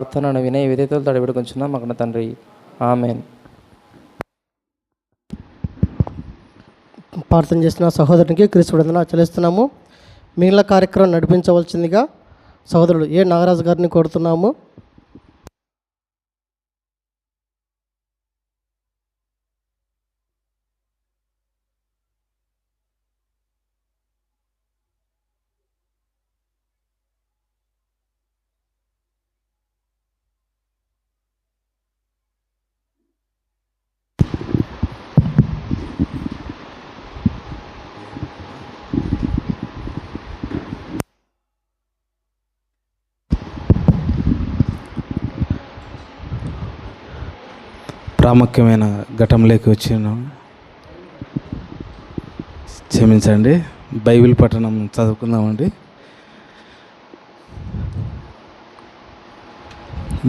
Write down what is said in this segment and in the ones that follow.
ప్రార్థనను వినయ విధేతలు తడిబెడుకొంచున్నాం మగన తండ్రి. ఆమెన్. ప్రార్థన చేసిన సహోదరునికి క్రీస్తు వందనాలు చెల్లిస్తున్నాము. మిగిలిన కార్యక్రమం నడిపించవలసిందిగా సహోదరుడు ఏ నాగరాజు గారిని కోరుతున్నాము. ప్రాముఖ్యమైన ఘటంలోకి వచ్చినాం, క్షమించండి. బైబిల్ పఠనం చదువుకుందామండి.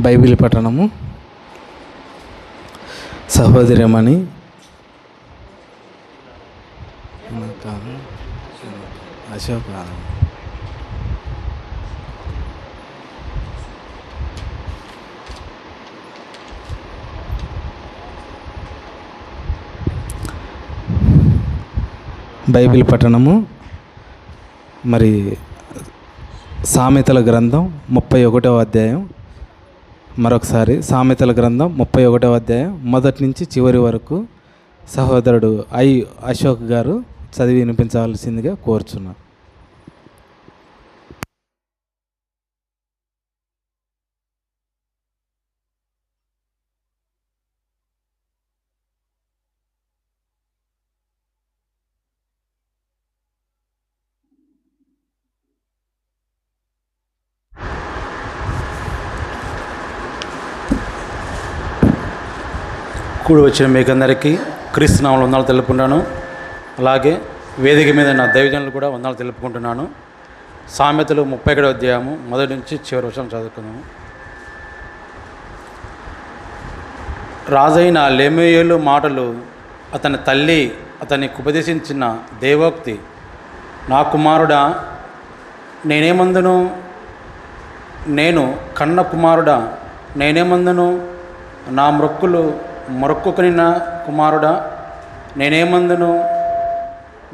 బైబిల్ పఠనము సహోదరమణి అశోక్ బైబిల్ పఠనము మరి సామెతల గ్రంథం 31వ అధ్యాయం. మరొకసారి సామెతల గ్రంథం 31వ అధ్యాయం మొదటి నుంచి చివరి వరకు సహోదరుడు అశోక్ గారు చదివి వినిపించవలసిందిగా కోరుచున్నాను. కూడి వచ్చిన మీకందరికీ క్రీస్తు నామములో వందనాలు తెలుపుకుంటాను. అలాగే వేదిక మీద నా దైవజనులు కూడా వందనాలు తెలుపుకుంటున్నాను. సామెతలు 31వ అధ్యాయము మొదటి నుంచి చివరి వచనం చదువుకుందాము. రాజైన లెమూయేలు మాటలు అతని తల్లి అతనికి ఉపదేశించిన దేవోక్తి. నా కుమారుడా, నేనేమందును, నేను కన్న కుమారుడా నేనేమందును, నా మొరక్కుకొనిన కుమారుడా నేనేమందును,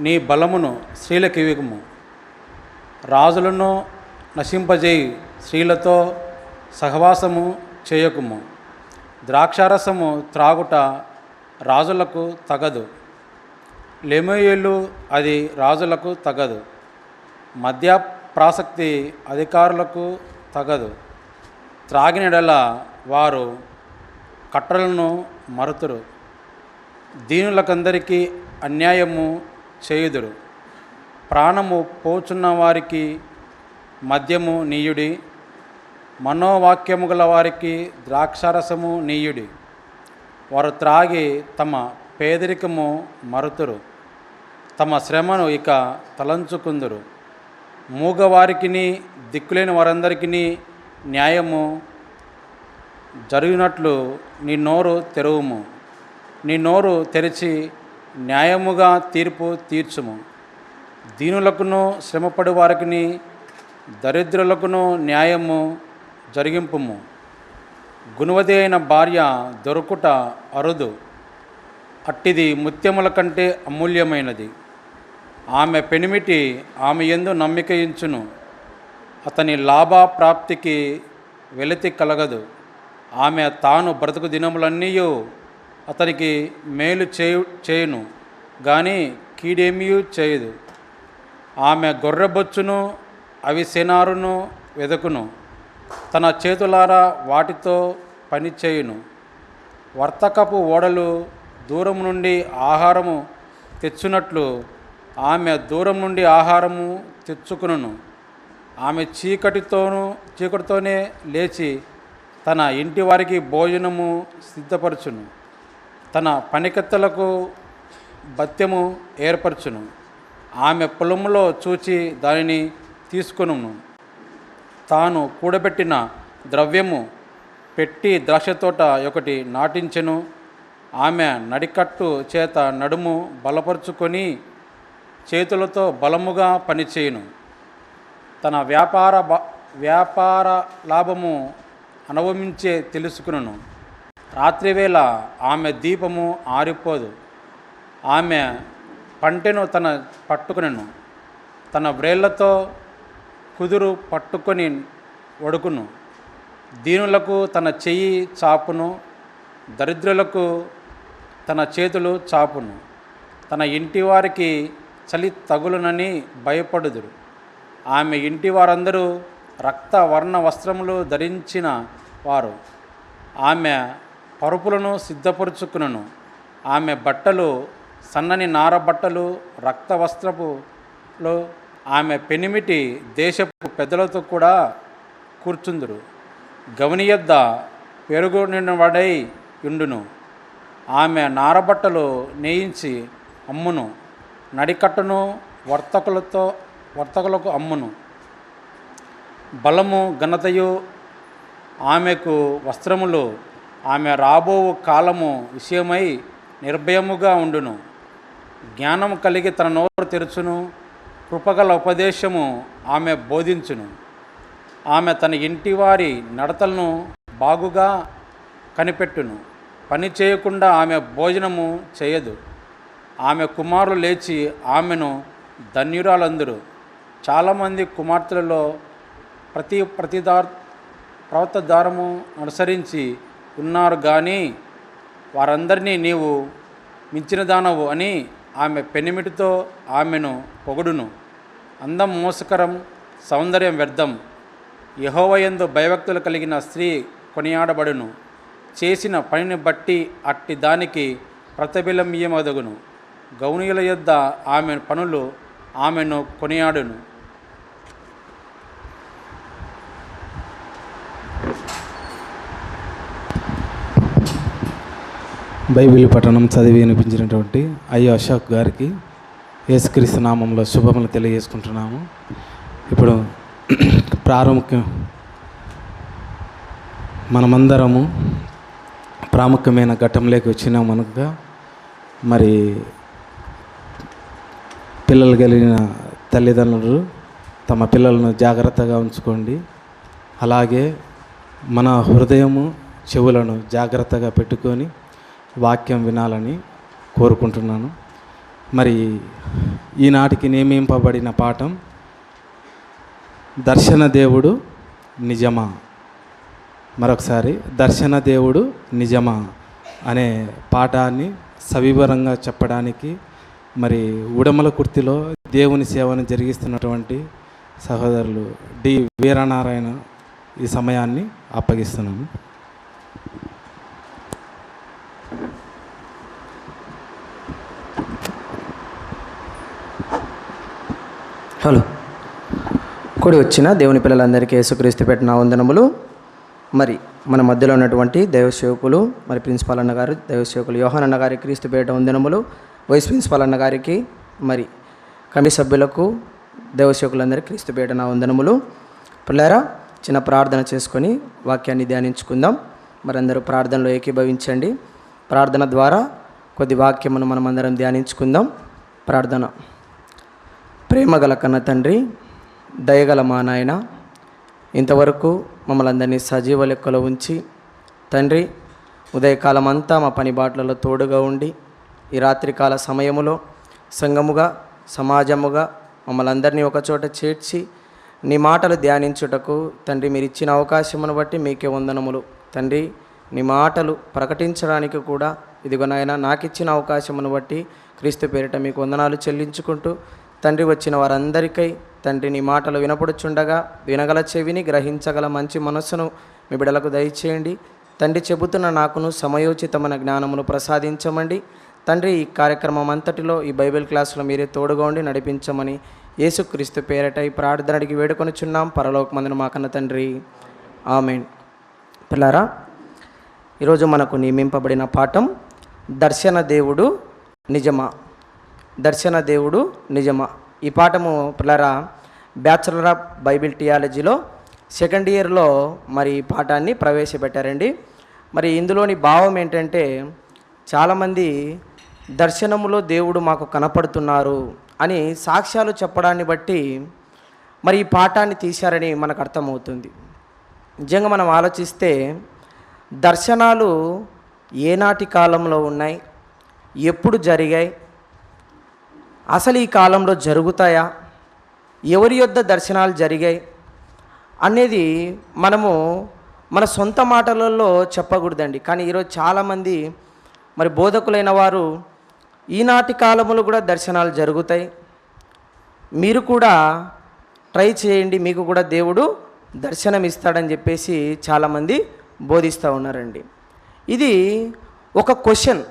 నీ బలమును స్త్రీలకు ఇవ్వకుము, రాజులను నశింపజేయి స్త్రీలతో సహవాసము చేయకుము, ద్రాక్షారసము త్రాగుట రాజులకు తగదు, లెమూయేలు అది రాజులకు తగదు, మద్య ప్రాసక్తి అధికారులకు తగదు, త్రాగినడల వారు కట్టలను మరుతురు, దీనులకందరికీ అన్యాయము చేయుదురు, ప్రాణము పోచున్న వారికి మద్యము నీయుడి, మనోవాక్యము గల వారికి ద్రాక్షారసము నీయుడి, వారు త్రాగి తమ పేదరికము మరుతురు, తమ శ్రమను ఇక తలంచుకుందురు, మూగవారికిని దిక్కులేని వారందరికీ న్యాయము జరిగినట్లు నీ నోరు తెరువుము, నీ నోరు తెరిచి న్యాయముగా తీర్పు తీర్చుము, దీనులకును శ్రమపడి వారికి దరిద్రులకును న్యాయము జరిగింపుము, గుణవతి అయిన భార్య దొరుకుట అరుదు, అట్టిది ముత్యముల కంటే అమూల్యమైనది, ఆమె పెనిమిటి ఆమె యందు నమ్మిక ఉంచును, అతని లాభ ప్రాప్తికి వెలితి కలగదు, ఆమె తాను బ్రతుకు దినములన్నీ అతనికి మేలు చేయును కానీ కీడేమీ చేయదు, ఆమె గొర్రెబొచ్చును అవిసెనారును వెదకును, తన చేతులారా వాటితో పని చేయును, వర్తకపు ఓడలు దూరం నుండి ఆహారము తెచ్చునట్లు ఆమె దూరం నుండి ఆహారము తెచ్చుకును, ఆమె చీకటితోనే లేచి తన ఇంటి వారికి భోజనము సిద్ధపరచును, తన పనికత్తెలకు భత్యము ఏర్పరచును, ఆమె పొలములో చూచి దానిని తీసుకొనును, తాను కూడబెట్టిన ద్రవ్యము పెట్టి ద్రాక్షతోట ఒకటి నాటించెను, ఆమె నడికట్టు చేత నడుము బలపరుచుకొని చేతులతో బలముగా పనిచేయును, తన వ్యాపార లాభము అనుభవించే తెలుసుకును. రాత్రివేళ ఆమె దీపము ఆరిపోదు. ఆమె పంటెను తన పట్టుకునెను. తన వ్రేళ్లతో కుదురు పట్టుకొని వడుకును. దీనులకు తన చెయ్యి చాపును, దరిద్రులకు తన చేతులు చాపును. తన ఇంటి వారికి చలి తగులునని భయపడుదురు. ఆమె ఇంటి వారందరూ రక్తవర్ణ వస్త్రములు ధరించిన వారు. ఆమె పరుపులను సిద్ధపరుచుకును. ఆమె బట్టలు సన్నని నార బట్టలు, రక్త వస్త్రపులో. ఆమె పెనిమిటి దేశపు పెద్దలతో కూడా కూర్చుందురు. గవని యొద్ద పెరుగు నిండినవాడై యుండును. ఆమె నారబట్టలు నేయించి అమ్మును. నడికట్టును వర్తకులకు అమ్మును. బలము ఘనతయు ఆమెకు వస్త్రములు. ఆమె రాబో కాలము విషయమై నిర్భయముగా ఉండును. జ్ఞానము కలిగి తన నోరు తెరుచును. కృపగల ఉపదేశము ఆమె బోధించును. ఆమె తన ఇంటి వారి నడతలను బాగుగా కనిపెట్టును. పని చేయకుండా ఆమె భోజనము చేయదు. ఆమె కుమారులు లేచి ఆమెను ధన్యురాలందరూ. చాలామంది కుమార్తెలలో ప్రవర్తదారము అనుసరించి ఉన్నారు, కానీ వారందరినీ నీవు మించిన దానవు అని ఆమె పెనిమిటితో ఆమెను పొగుడును. అందం మోసకరం, సౌందర్యం వ్యర్థం. యెహోవాయందు భయభక్తులు కలిగిన స్త్రీ కొనియాడబడును. చేసిన పనిని బట్టి అట్టి దానికి ప్రతిఫలమియ్యమదగును. గౌనీయుల యొద్ద ఆమె పనులు ఆమెను కొనియాడును. బైబిల్ పఠనం చదివి వినిపించినటువంటి అయ్యో అశోక్ గారికి యేసుక్రీస్తు నామంలో శుభములు తెలియజేసుకుంటున్నాము. ఇప్పుడు మనమందరము ప్రాముఖ్యమైన ఘట్టంలోకి వచ్చినాం కనుక మరి పిల్లలు కలిగిన తల్లిదండ్రులు తమ పిల్లలను జాగ్రత్తగా ఉంచుకోండి. అలాగే మన హృదయము చెవులను జాగ్రత్తగా పెట్టుకొని వాక్యం వినాలని కోరుకుంటున్నాను. మరి ఈనాటికి నియమింపబడిన పాఠం దర్శన దేవుడు నిజమా. మరొకసారి దర్శన దేవుడు నిజమా అనే పాఠాన్ని సవివరంగా చెప్పడానికి మరి ఉడమల కుర్తిలో దేవుని సేవను జరిగిస్తున్నటువంటి సహోదరులు డి వీరనారాయణ ఈ సమయాన్ని అప్పగిస్తున్నాను. హలో. కూడి వచ్చిన దేవుని పిల్లలందరికీ యేసుక్రీస్తు పెట్టిన వందనములు. మరి మన మధ్యలో ఉన్నటువంటి దైవసేవకులు, మరి ప్రిన్సిపాల్ అన్న గారు, దైవసేవకులు యోహాన్ అన్న గారికి క్రీస్తు పేట వందనములు. వైస్ ప్రిన్సిపాల్ అన్న గారికి, మరి కమిటీ సభ్యులకు, దైవసేవకులందరికీ క్రీస్తు పేట నా వందనములు. పిల్లారా, చిన్న ప్రార్థన చేసుకొని వాక్యాన్ని ధ్యానించుకుందాం. మరి అందరూ ప్రార్థనలో ఏకీభవించండి. ప్రార్థన ద్వారా కొద్ది వాక్యమును మనం అందరం ధ్యానించుకుందాం. ప్రార్థన. ప్రేమగల కన్న తండ్రి, దయగల మా నాయన, ఇంతవరకు మమ్మల్ని అందరినీ సజీవ లెక్కలో ఉంచి తండ్రి, ఉదయకాలం అంతా మా పని బాటలలో తోడుగా ఉండి ఈ రాత్రికాల సమయములో సంఘముగా, సమాజముగా మమ్మల్ని అందరినీ ఒకచోట చేర్చి నీ మాటలు ధ్యానించుటకు తండ్రి మీరు ఇచ్చిన అవకాశమును బట్టి మీకే వందనములు. తండ్రి, నీ మాటలు ప్రకటించడానికి కూడా ఇదిగో నాయన నాకు ఇచ్చిన అవకాశమును బట్టి క్రీస్తు పేరిట మీకు వందనాలు చెల్లించుకుంటూ తండ్రి, వచ్చిన వారందరికై తండ్రి నీ మాటలు వినపడుచుండగా వినగల చెవిని, గ్రహించగల మంచి మనస్సును మీ బిడలకు దయచేయండి. తండ్రి, చెబుతున్న నాకును సమయోచితమైన జ్ఞానమును ప్రసాదించమండి. తండ్రి, ఈ కార్యక్రమం అంతటిలో ఈ బైబిల్ క్లాసులో మీరే తోడుగా ఉండి నడిపించమని యేసుక్రీస్తు పేరట ఈ ప్రార్థనడికి వేడుకొనిచున్నాం పరలోకమందున మా కన్న తండ్రి, ఆమేన్. పిల్లారా, ఈరోజు మనకు నియమింపబడిన పాఠం దర్శన దేవుడు నిజమా. దర్శన దేవుడు నిజమా. ఈ పాఠము పిల్లరా బ్యాచులర్ ఆఫ్ బైబిల్ థియాలజీలో సెకండ్ ఇయర్లో మరి ఈ పాఠాన్ని ప్రవేశపెట్టారండి. మరి ఇందులోని భావం ఏంటంటే, చాలామంది దర్శనములో దేవుడు మాకు కనపడుతున్నారు అని సాక్ష్యాలు చెప్పడాన్ని బట్టి మరి ఈ పాఠాన్ని తీశారని మనకు అర్థమవుతుంది. నిజంగా మనం ఆలోచిస్తే దర్శనాలు ఏనాటి కాలంలో ఉన్నాయి, ఎప్పుడు జరిగాయి, అసలు ఈ కాలంలో జరుగుతాయా, ఎవరి యొద్ద దర్శనాలు జరిగాయి అనేది మనము మన సొంత మాటలలో చెప్పకూడదండి. కానీ ఈరోజు చాలామంది మరి బోధకులైన వారు ఈనాటి కాలంలో కూడా దర్శనాలు జరుగుతాయి, మీరు కూడా ట్రై చేయండి, మీకు కూడా దేవుడు దర్శనం ఇస్తాడని చెప్పేసి చాలామంది బోధిస్తూ ఉన్నారండి. ఇది ఒక క్వశ్చన్.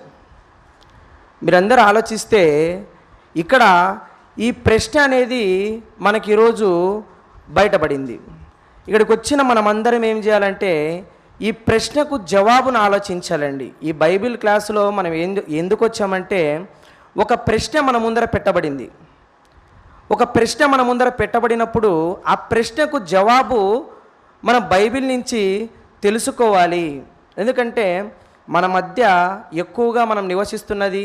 మీరందరూ ఆలోచిస్తే ఇక్కడ ఈ ప్రశ్న అనేది మనకి ఈరోజు బయటపడింది. ఇక్కడికి వచ్చిన మనమందరం ఏం చేయాలంటే ఈ ప్రశ్నకు జవాబును ఆలోచించాలండి. ఈ బైబిల్ క్లాసులో మనం ఎందుకు వచ్చామంటే ఒక ప్రశ్న మన ముందర పెట్టబడింది. ఒక ప్రశ్న మన ముందర పెట్టబడినప్పుడు ఆ ప్రశ్నకు జవాబు మనం బైబిల్ నుంచి తెలుసుకోవాలి. ఎందుకంటే మన మధ్య ఎక్కువగా మనం నివసిస్తున్నది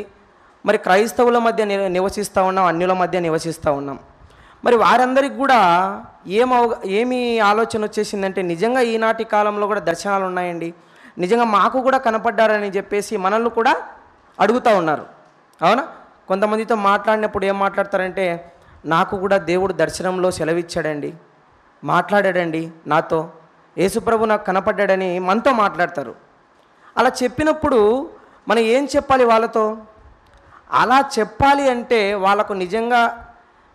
మరి క్రైస్తవుల మధ్య నివసిస్తూ ఉన్నాం, అన్యుల మధ్య నివసిస్తూ ఉన్నాం. మరి వారందరికి కూడా ఏమి ఆలోచన వచ్చేసిందంటే నిజంగా ఈనాటి కాలంలో కూడా దర్శనాలు ఉన్నాయండి, నిజంగా మాకు కూడా కనపడ్డారని చెప్పేసి మనల్ని కూడా అడుగుతూ ఉన్నారు. అవునా? కొంతమందితో మాట్లాడినప్పుడు ఏం మాట్లాడతారంటే నాకు కూడా దేవుడు దర్శనంలో సెలవిచ్చాడండి, మాట్లాడాడండి నాతో, యేసుప్రభు నాకు కనపడ్డాడని మనతో మాట్లాడతారు. అలా చెప్పినప్పుడు మనం ఏం చెప్పాలి వాళ్ళతో? అలా చెప్పాలి అంటే వాళ్ళకు నిజంగా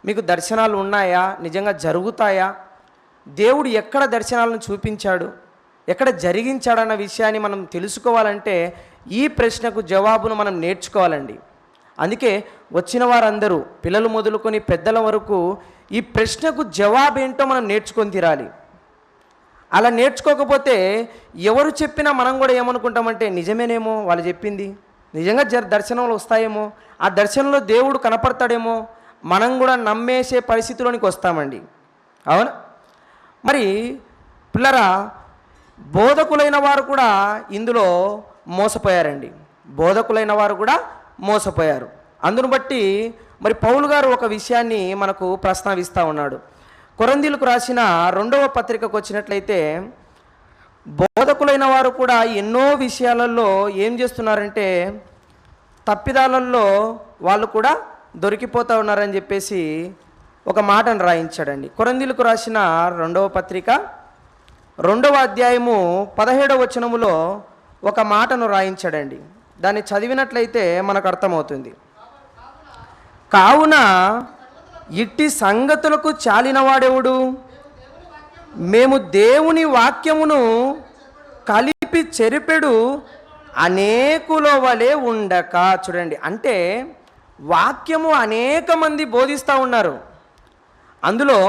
మీకు దర్శనాలు ఉన్నాయా, నిజంగా జరుగుతాయా, దేవుడు ఎక్కడ దర్శనాలను చూపించాడు, ఎక్కడ జరిగించాడన్న విషయాన్ని మనం తెలుసుకోవాలంటే ఈ ప్రశ్నకు జవాబును మనం నేర్చుకోవాలండి. అందుకే వచ్చిన వారందరూ పిల్లలు మొదలుకొని పెద్దల వరకు ఈ ప్రశ్నకు జవాబేంటో మనం నేర్చుకొని తీరాలి. అలా నేర్చుకోకపోతే ఎవరు చెప్పినా మనం కూడా ఏమనుకుంటామంటే నిజమేనేమో వాళ్ళు చెప్పింది, నిజంగా దర్శనంలో వస్తాయేమో, ఆ దర్శనంలో దేవుడు కనపడతాడేమో, మనం కూడా నమ్మేసే పరిస్థితిలోనికి వస్తామండి. అవునా? మరి పిల్లరా, బోధకులైన వారు కూడా ఇందులో మోసపోయారండి. బోధకులైన వారు కూడా మోసపోయారు. అందును బట్టి మరి పౌలు గారు ఒక విషయాన్ని మనకు ప్రస్తావిస్తూ ఉన్నాడు. కొరింథీయులకు రాసిన 2వ పత్రికకు వచ్చినట్లయితే బోధకులైన వారు కూడా ఎన్నో విషయాలలో ఏం చేస్తున్నారంటే తప్పిదాలలో వాళ్ళు కూడా దొరికిపోతూ ఉన్నారని చెప్పేసి ఒక మాటను రాయించాడండి. కొరింథీయులకు రాసిన 2వ పత్రిక 2వ అధ్యాయము 17వ వచనములో ఒక మాటను రాయించాడండి. దాన్ని చదివినట్లయితే మనకు అర్థమవుతుంది. కావున ఇట్టి సంగతులకు చాలినవాడెవడు? మేము దేవుని వాక్యమును కలిపి చెరిపెడు అనేకుల వలె ఉండక. చూడండి, అంటే వాక్యము అనేక మంది బోధిస్తూ ఉన్నారు. అందులో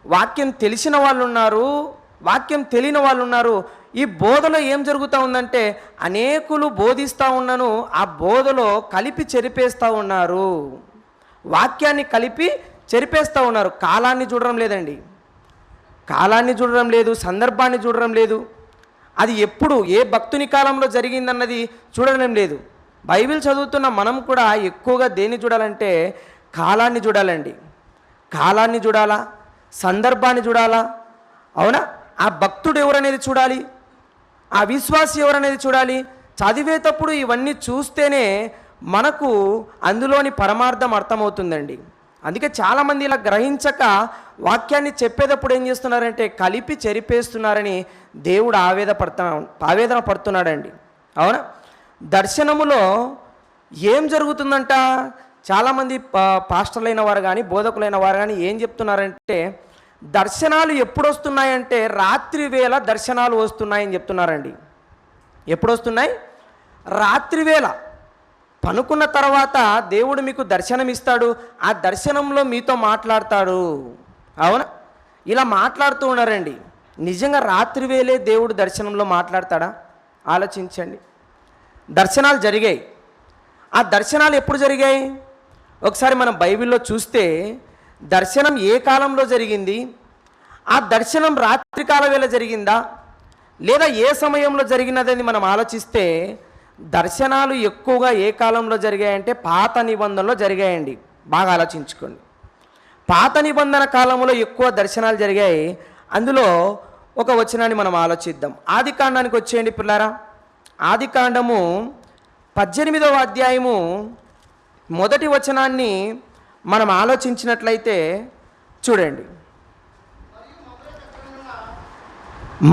వాక్యం తెలిసిన వాళ్ళు ఉన్నారు, వాక్యం తెలియని వాళ్ళు ఉన్నారు. ఈ బోధలో ఏం జరుగుతూ ఉందంటే అనేకులు బోధిస్తూ ఉన్నాను, ఆ బోధలో కలిపి చెరిపేస్తూ ఉన్నారు, వాక్యాన్ని కలిపి చెరిపేస్తూ ఉన్నారు. కాలాన్ని చూడడం లేదండి, కాలాన్ని చూడడం లేదు, సందర్భాన్ని చూడడం లేదు, అది ఎప్పుడు ఏ భక్తుని కాలంలో జరిగిందన్నది చూడడం లేదు. బైబిల్ చదువుతున్న మనం కూడా ఎక్కువగా దేన్ని చూడాలంటే కాలాన్ని చూడాలండి. కాలాన్ని చూడాలా, సందర్భాన్ని చూడాలా. అవునా? ఆ భక్తుడు ఎవరనేది చూడాలి, ఆ విశ్వాసి ఎవరనేది చూడాలి. చదివేటప్పుడు ఇవన్నీ చూస్తేనే మనకు అందులోని పరమార్థం అర్థమవుతుందండి. అందుకే చాలామంది ఇలా గ్రహించక వాక్యాన్ని చెప్పేటప్పుడు ఏం చేస్తున్నారంటే కలిపి చెరిపేస్తున్నారని దేవుడు ఆవేదన పడుతున్నాడండి. అవునా? దర్శనములో ఏం జరుగుతుందంట? చాలామంది పాస్టర్లైన వారు కానీ బోధకులైన వారు కానీ ఏం చెప్తున్నారంటే దర్శనాలు ఎప్పుడు వస్తున్నాయంటే రాత్రి వేళ దర్శనాలు వస్తున్నాయని చెప్తున్నారండి. ఎప్పుడు వస్తున్నాయి? రాత్రి వేళ పనుకున్న తర్వాత దేవుడు మీకు దర్శనం ఇస్తాడు, ఆ దర్శనంలో మీతో మాట్లాడతాడు. అవునా? ఇలా మాట్లాడుతూ ఉన్నారండి. నిజంగా రాత్రి వేళే దేవుడు దర్శనంలో మాట్లాడతాడా? ఆలోచించండి. దర్శనాలు జరిగాయి. ఆ దర్శనాలు ఎప్పుడు జరిగాయి? ఒకసారి మనం బైబిల్లో చూస్తే దర్శనం ఏ కాలంలో జరిగింది, ఆ దర్శనం రాత్రికాల వేళ జరిగిందా లేదా ఏ సమయంలో జరిగినదని మనం ఆలోచిస్తే దర్శనాలు ఎక్కువగా ఏ కాలంలో జరిగాయంటే పాత నిబంధనలో జరిగాయండి. బాగా ఆలోచించుకోండి. పాత నిబంధన కాలంలో ఎక్కువ దర్శనాలు జరిగాయి. అందులో ఒక వచనాన్ని మనం ఆలోచిద్దాం. ఆది కాండానికి వచ్చేయండి పిల్లారా. ఆది కాండము 18వ అధ్యాయము మొదటి వచనాన్ని మనం ఆలోచించినట్లయితే చూడండి.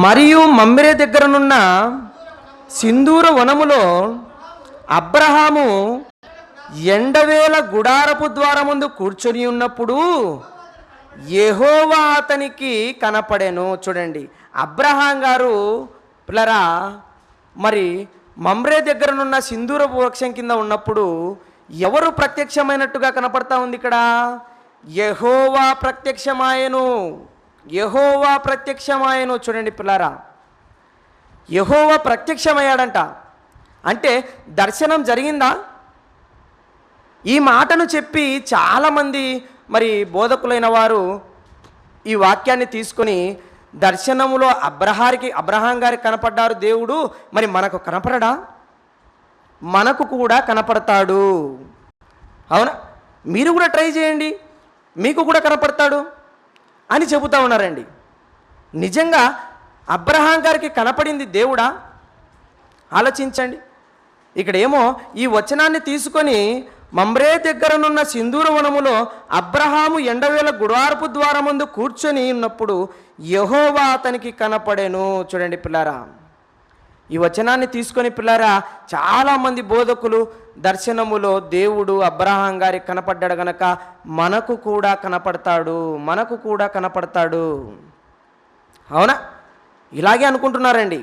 మరియు మమ్రే దగ్గరనున్న సింధూర వనములో అబ్రహాము ఎండవేల గుడారపు ద్వారం ముందు కూర్చొని ఉన్నప్పుడు యెహోవా అతనికి కనపడెను. చూడండి, అబ్రహాం గారు పిల్లరా మరి మమ్రే దగ్గరనున్న సింధూర వృక్షం కింద ఉన్నప్పుడు ఎవరు ప్రత్యక్షమైనట్టుగా కనపడతా ఉంది ఇక్కడ? యెహోవా ప్రత్యక్షమాయెను. యెహోవా ప్రత్యక్షమాయెను. చూడండి పిల్లారా, యెహోవా ప్రత్యక్షమయ్యాడంట. అంటే దర్శనం జరిగిందా? ఈ మాటను చెప్పి చాలామంది మరి బోధకులైన వారు ఈ వాక్యాన్ని తీసుకొని దర్శనములో అబ్రహాం గారికి కనపడ్డారు దేవుడు, మరి మనకు కనపడడా? మనకు కూడా కనపడతాడు. అవునా? మీరు కూడా ట్రై చేయండి, మీకు కూడా కనపడతాడు అని చెబుతూ ఉన్నారండి. నిజంగా అబ్రహాం గారికి కనపడింది దేవుడా? ఆలోచించండి. ఇక్కడేమో ఈ వచనాన్ని తీసుకొని మమ్రే దగ్గరనున్న సింధూర వనములో అబ్రహాము ఎండవేల గుడారపు ద్వారం ముందు కూర్చొని ఉన్నప్పుడు యెహోవా అతనికి కనపడెను. చూడండి పిల్లారా, ఈ వచనాన్ని తీసుకొని పిల్లారా చాలామంది బోధకులు దర్శనములో దేవుడు అబ్రహాం గారికి కనపడ్డాడు గనక మనకు కూడా కనపడతాడు, మనకు కూడా కనపడతాడు. అవునా? ఇలాగే అనుకుంటున్నారండి.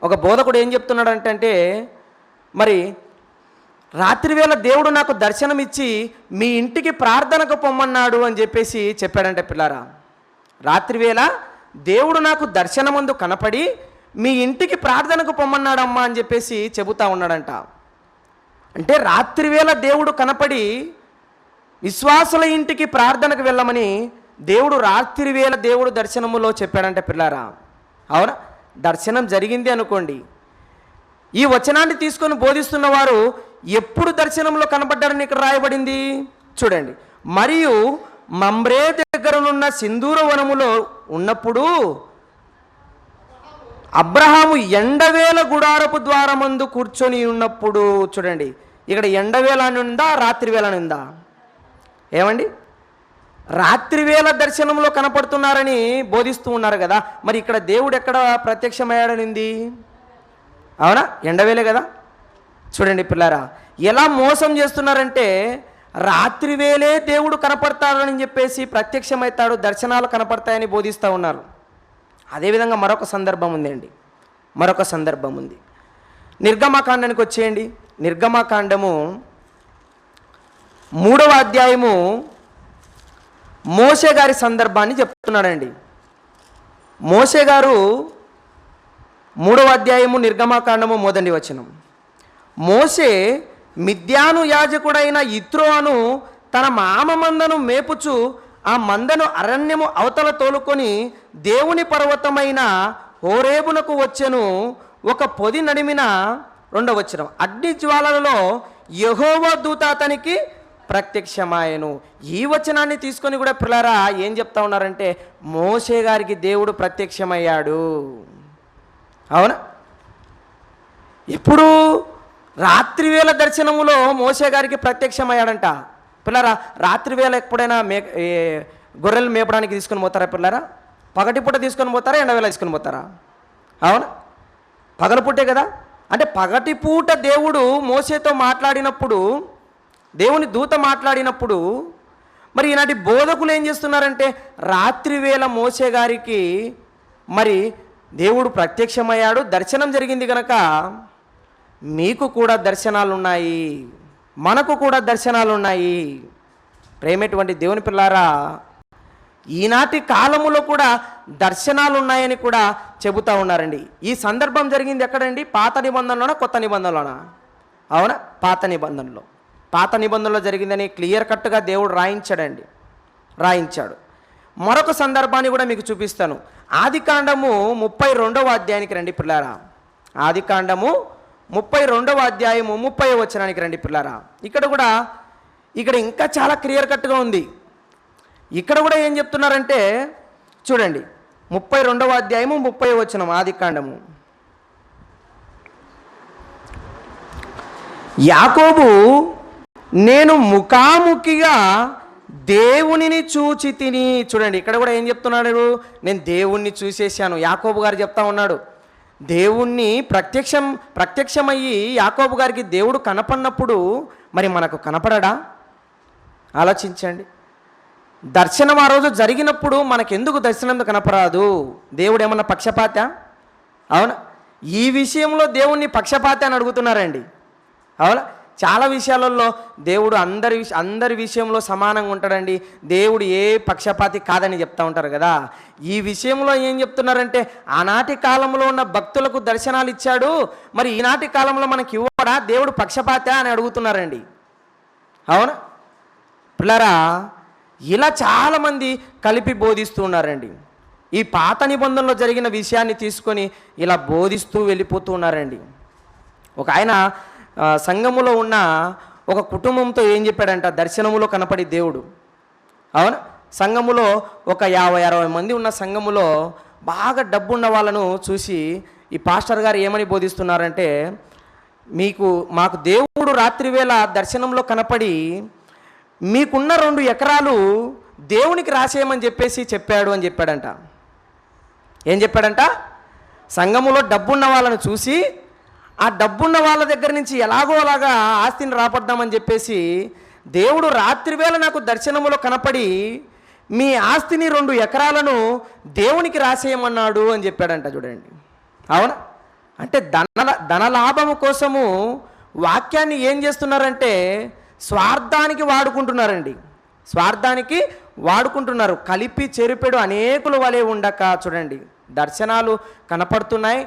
ఒక బోధకుడు ఏం చెప్తున్నాడంటే మరి రాత్రివేళ దేవుడు నాకు దర్శనమిచ్చి మీ ఇంటికి ప్రార్థనకు పొమ్మన్నాడు అని చెప్పేసి చెప్పాడంటే పిల్లారా, రాత్రివేళ దేవుడు నాకు దర్శనమందు కనపడి మీ ఇంటికి ప్రార్థనకు పొమ్మన్నాడమ్మా అని చెప్పేసి చెబుతా ఉన్నాడంట. అంటే రాత్రివేళ దేవుడు కనపడి విశ్వాసుల ఇంటికి ప్రార్థనకు వెళ్ళమని దేవుడు రాత్రివేళ దేవుడు దర్శనములో చెప్పాడంటే పిల్లారా. అవునా? దర్శనం జరిగింది అనుకోండి. ఈ వచనాన్ని తీసుకొని బోధిస్తున్న వారు ఎప్పుడు దర్శనంలో కనబడ్డారని ఇక్కడ రాయబడింది చూడండి. మరియు మమ్రే దగ్గరనున్న సింధూర వనములో ఉన్నప్పుడు అబ్రహాము ఎండవేల గుడారపు ద్వారమందు కూర్చొని ఉన్నప్పుడు. చూడండి, ఇక్కడ ఎండవేళ అని ఉందా, రాత్రివేళ అని ఉందా? ఏమండి, రాత్రివేళ దర్శనంలో కనపడుతున్నారని బోధిస్తూ ఉన్నారు కదా, మరి ఇక్కడ దేవుడు ఎక్కడ ప్రత్యక్షమయ్యాడనింది? అవునా? ఎండవేలే కదా. చూడండి పిల్లారా, ఎలా మోసం చేస్తున్నారంటే రాత్రివేళే దేవుడు కనపడతాడని చెప్పేసి ప్రత్యక్షమవుతాడు, దర్శనాలు కనపడతాయని బోధిస్తూ ఉన్నారు. అదేవిధంగా మరొక సందర్భం ఉందండి, మరొక సందర్భం ఉంది. నిర్గమకాండానికి వచ్చేయండి. నిర్గమకాండము 3వ అధ్యాయము మోషే గారి సందర్భాన్ని చెప్తున్నాడండి. మోషే గారు 3వ అధ్యాయము నిర్గమకాండము 1వ వచనం. మోషే మిద్యాను యాజకుడైన యిత్రోను తన మామ మందను మేపుచు ఆ మందను అరణ్యము అవతల తోలుకొని దేవుని పర్వతమైన హోరేబునకు వచ్చెను. ఒక పొది నడిమిన 2వ వచనం. అగ్ని జ్వాలలలో యెహోవా దూత అతనికి ప్రత్యక్షమాయెను. ఈ వచనాన్ని తీసుకొని కూడా పిల్లరా ఏం చెప్తా ఉన్నారంటే మోషే గారికి దేవుడు ప్రత్యక్షమయ్యాడు. అవునా? ఇప్పుడు రాత్రివేళ దర్శనములో మోషే గారికి ప్రత్యక్షమయ్యాడంట. పిల్లరా, రాత్రివేళ ఎప్పుడైనా గొర్రెలు మేపడానికి తీసుకొని పోతారా పిల్లరా? పగటిపూట తీసుకొని పోతారా, ఎండవేళ తీసుకొని పోతారా? అవునా? పగలపూటే కదా. అంటే పగటిపూట దేవుడు మోషేతో మాట్లాడినప్పుడు, దేవుని దూత మాట్లాడినప్పుడు, మరి ఈనాటి బోధకులు ఏం చేస్తున్నారంటే రాత్రివేళ మోషే గారికి మరి దేవుడు ప్రత్యక్షమయ్యాడు, దర్శనం జరిగింది కనుక మీకు కూడా దర్శనాలు ఉన్నాయి, మనకు కూడా దర్శనాలు ఉన్నాయి. ప్రేమటువంటి దేవుని పిల్లారా, ఈనాటి కాలములో కూడా దర్శనాలు ఉన్నాయని కూడా చెబుతూ ఉన్నారండి. ఈ సందర్భం జరిగింది ఎక్కడండి? పాత నిబంధనలోనా, కొత్త నిబంధనలోనా? అవునా? పాత నిబంధనలో. పాత నిబంధనలో జరిగిందని క్లియర్ కట్గా దేవుడు రాయించాడు. మరొక సందర్భాన్ని కూడా మీకు చూపిస్తాను. ఆదికాండము 32వ అధ్యాయానికి రండి పిల్లారా. ఆదికాండము 32వ అధ్యాయము 30వ వచనానికి రండి పిల్లారా. ఇక్కడ ఇంకా చాలా క్లియర్ కట్గా ఉంది. ఇక్కడ కూడా ఏం చెప్తున్నారంటే చూడండి, 32వ అధ్యాయము 30వ వచనం, ఆదికాండము. యాకోబు, నేను ముఖాముఖిగా దేవునిని చూచి తిని. చూడండి, ఇక్కడ కూడా ఏం చెప్తున్నాడు? నేను దేవుణ్ణి చూసేసాను. యాకోబు గారు చెప్తా ఉన్నాడు, దేవుణ్ణి ప్రత్యక్షమయ్యి యాకోబు గారికి దేవుడు కనపడినప్పుడు మరి మనకు కనపడడా? ఆలోచించండి. దర్శనం ఆ రోజు జరిగినప్పుడు మనకెందుకు దర్శనం కనపరాదు? దేవుడు ఏమన్నా పక్షపాత? అవునా? ఈ విషయంలో దేవుణ్ణి పక్షపాత అని అడుగుతున్నారండి. అవునా? చాలా విషయాలలో దేవుడు అందరి విషయంలో సమానంగా ఉంటాడండి. దేవుడు ఏ పక్షపాతి కాదని చెప్తా ఉంటారు కదా. ఈ విషయంలో ఏం చెప్తున్నారంటే, ఆనాటి కాలంలో ఉన్న భక్తులకు దర్శనాలు ఇచ్చాడు, మరి ఈనాటి కాలంలో మనకి ఇవ్వడా? దేవుడు పక్షపాత అని అడుగుతున్నారండి. అవునా పిల్లరా? ఇలా చాలామంది కలిపి బోధిస్తూ ఉన్నారండి. ఈ పాత నిబంధనలో జరిగిన విషయాన్ని తీసుకొని ఇలా బోధిస్తూ వెళ్ళిపోతూ ఉన్నారండి. ఒక ఆయన సంఘములో ఉన్న ఒక కుటుంబంతో ఏం చెప్పాడంట? దర్శనములో కనపడి దేవుడు. అవునా? సంఘములో ఒక 50-60 మంది ఉన్న సంఘములో బాగా డబ్బున్న వాళ్ళను చూసి ఈ పాస్టర్ గారు ఏమని బోధిస్తున్నారంటే, మాకు దేవుడు రాత్రివేళ దర్శనంలో కనపడి మీకున్న 2 ఎకరాలు దేవునికి రాసేయమని చెప్పాడు అని చెప్పాడంట. ఏం చెప్పాడంట? సంఘములో డబ్బున్న వాళ్ళను చూసి ఆ డబ్బున్న వాళ్ళ దగ్గర నుంచి ఎలాగో అలాగా ఆస్తిని రాపడదామని చెప్పేసి దేవుడు రాత్రివేళ నాకు దర్శనములో కనపడి మీ ఆస్తిని 2 ఎకరాలను దేవునికి రాసేయమన్నాడు అని చెప్పాడంట. చూడండి, అవునా? అంటే ధనలాభము కోసము వాక్యాన్ని ఏం చేస్తున్నారంటే స్వార్థానికి వాడుకుంటున్నారండి. స్వార్థానికి వాడుకుంటున్నారు. కలిపి చెరిపెడు అనేకుల వలె ఉండక. చూడండి, దర్శనాలు కనపడుతున్నాయి,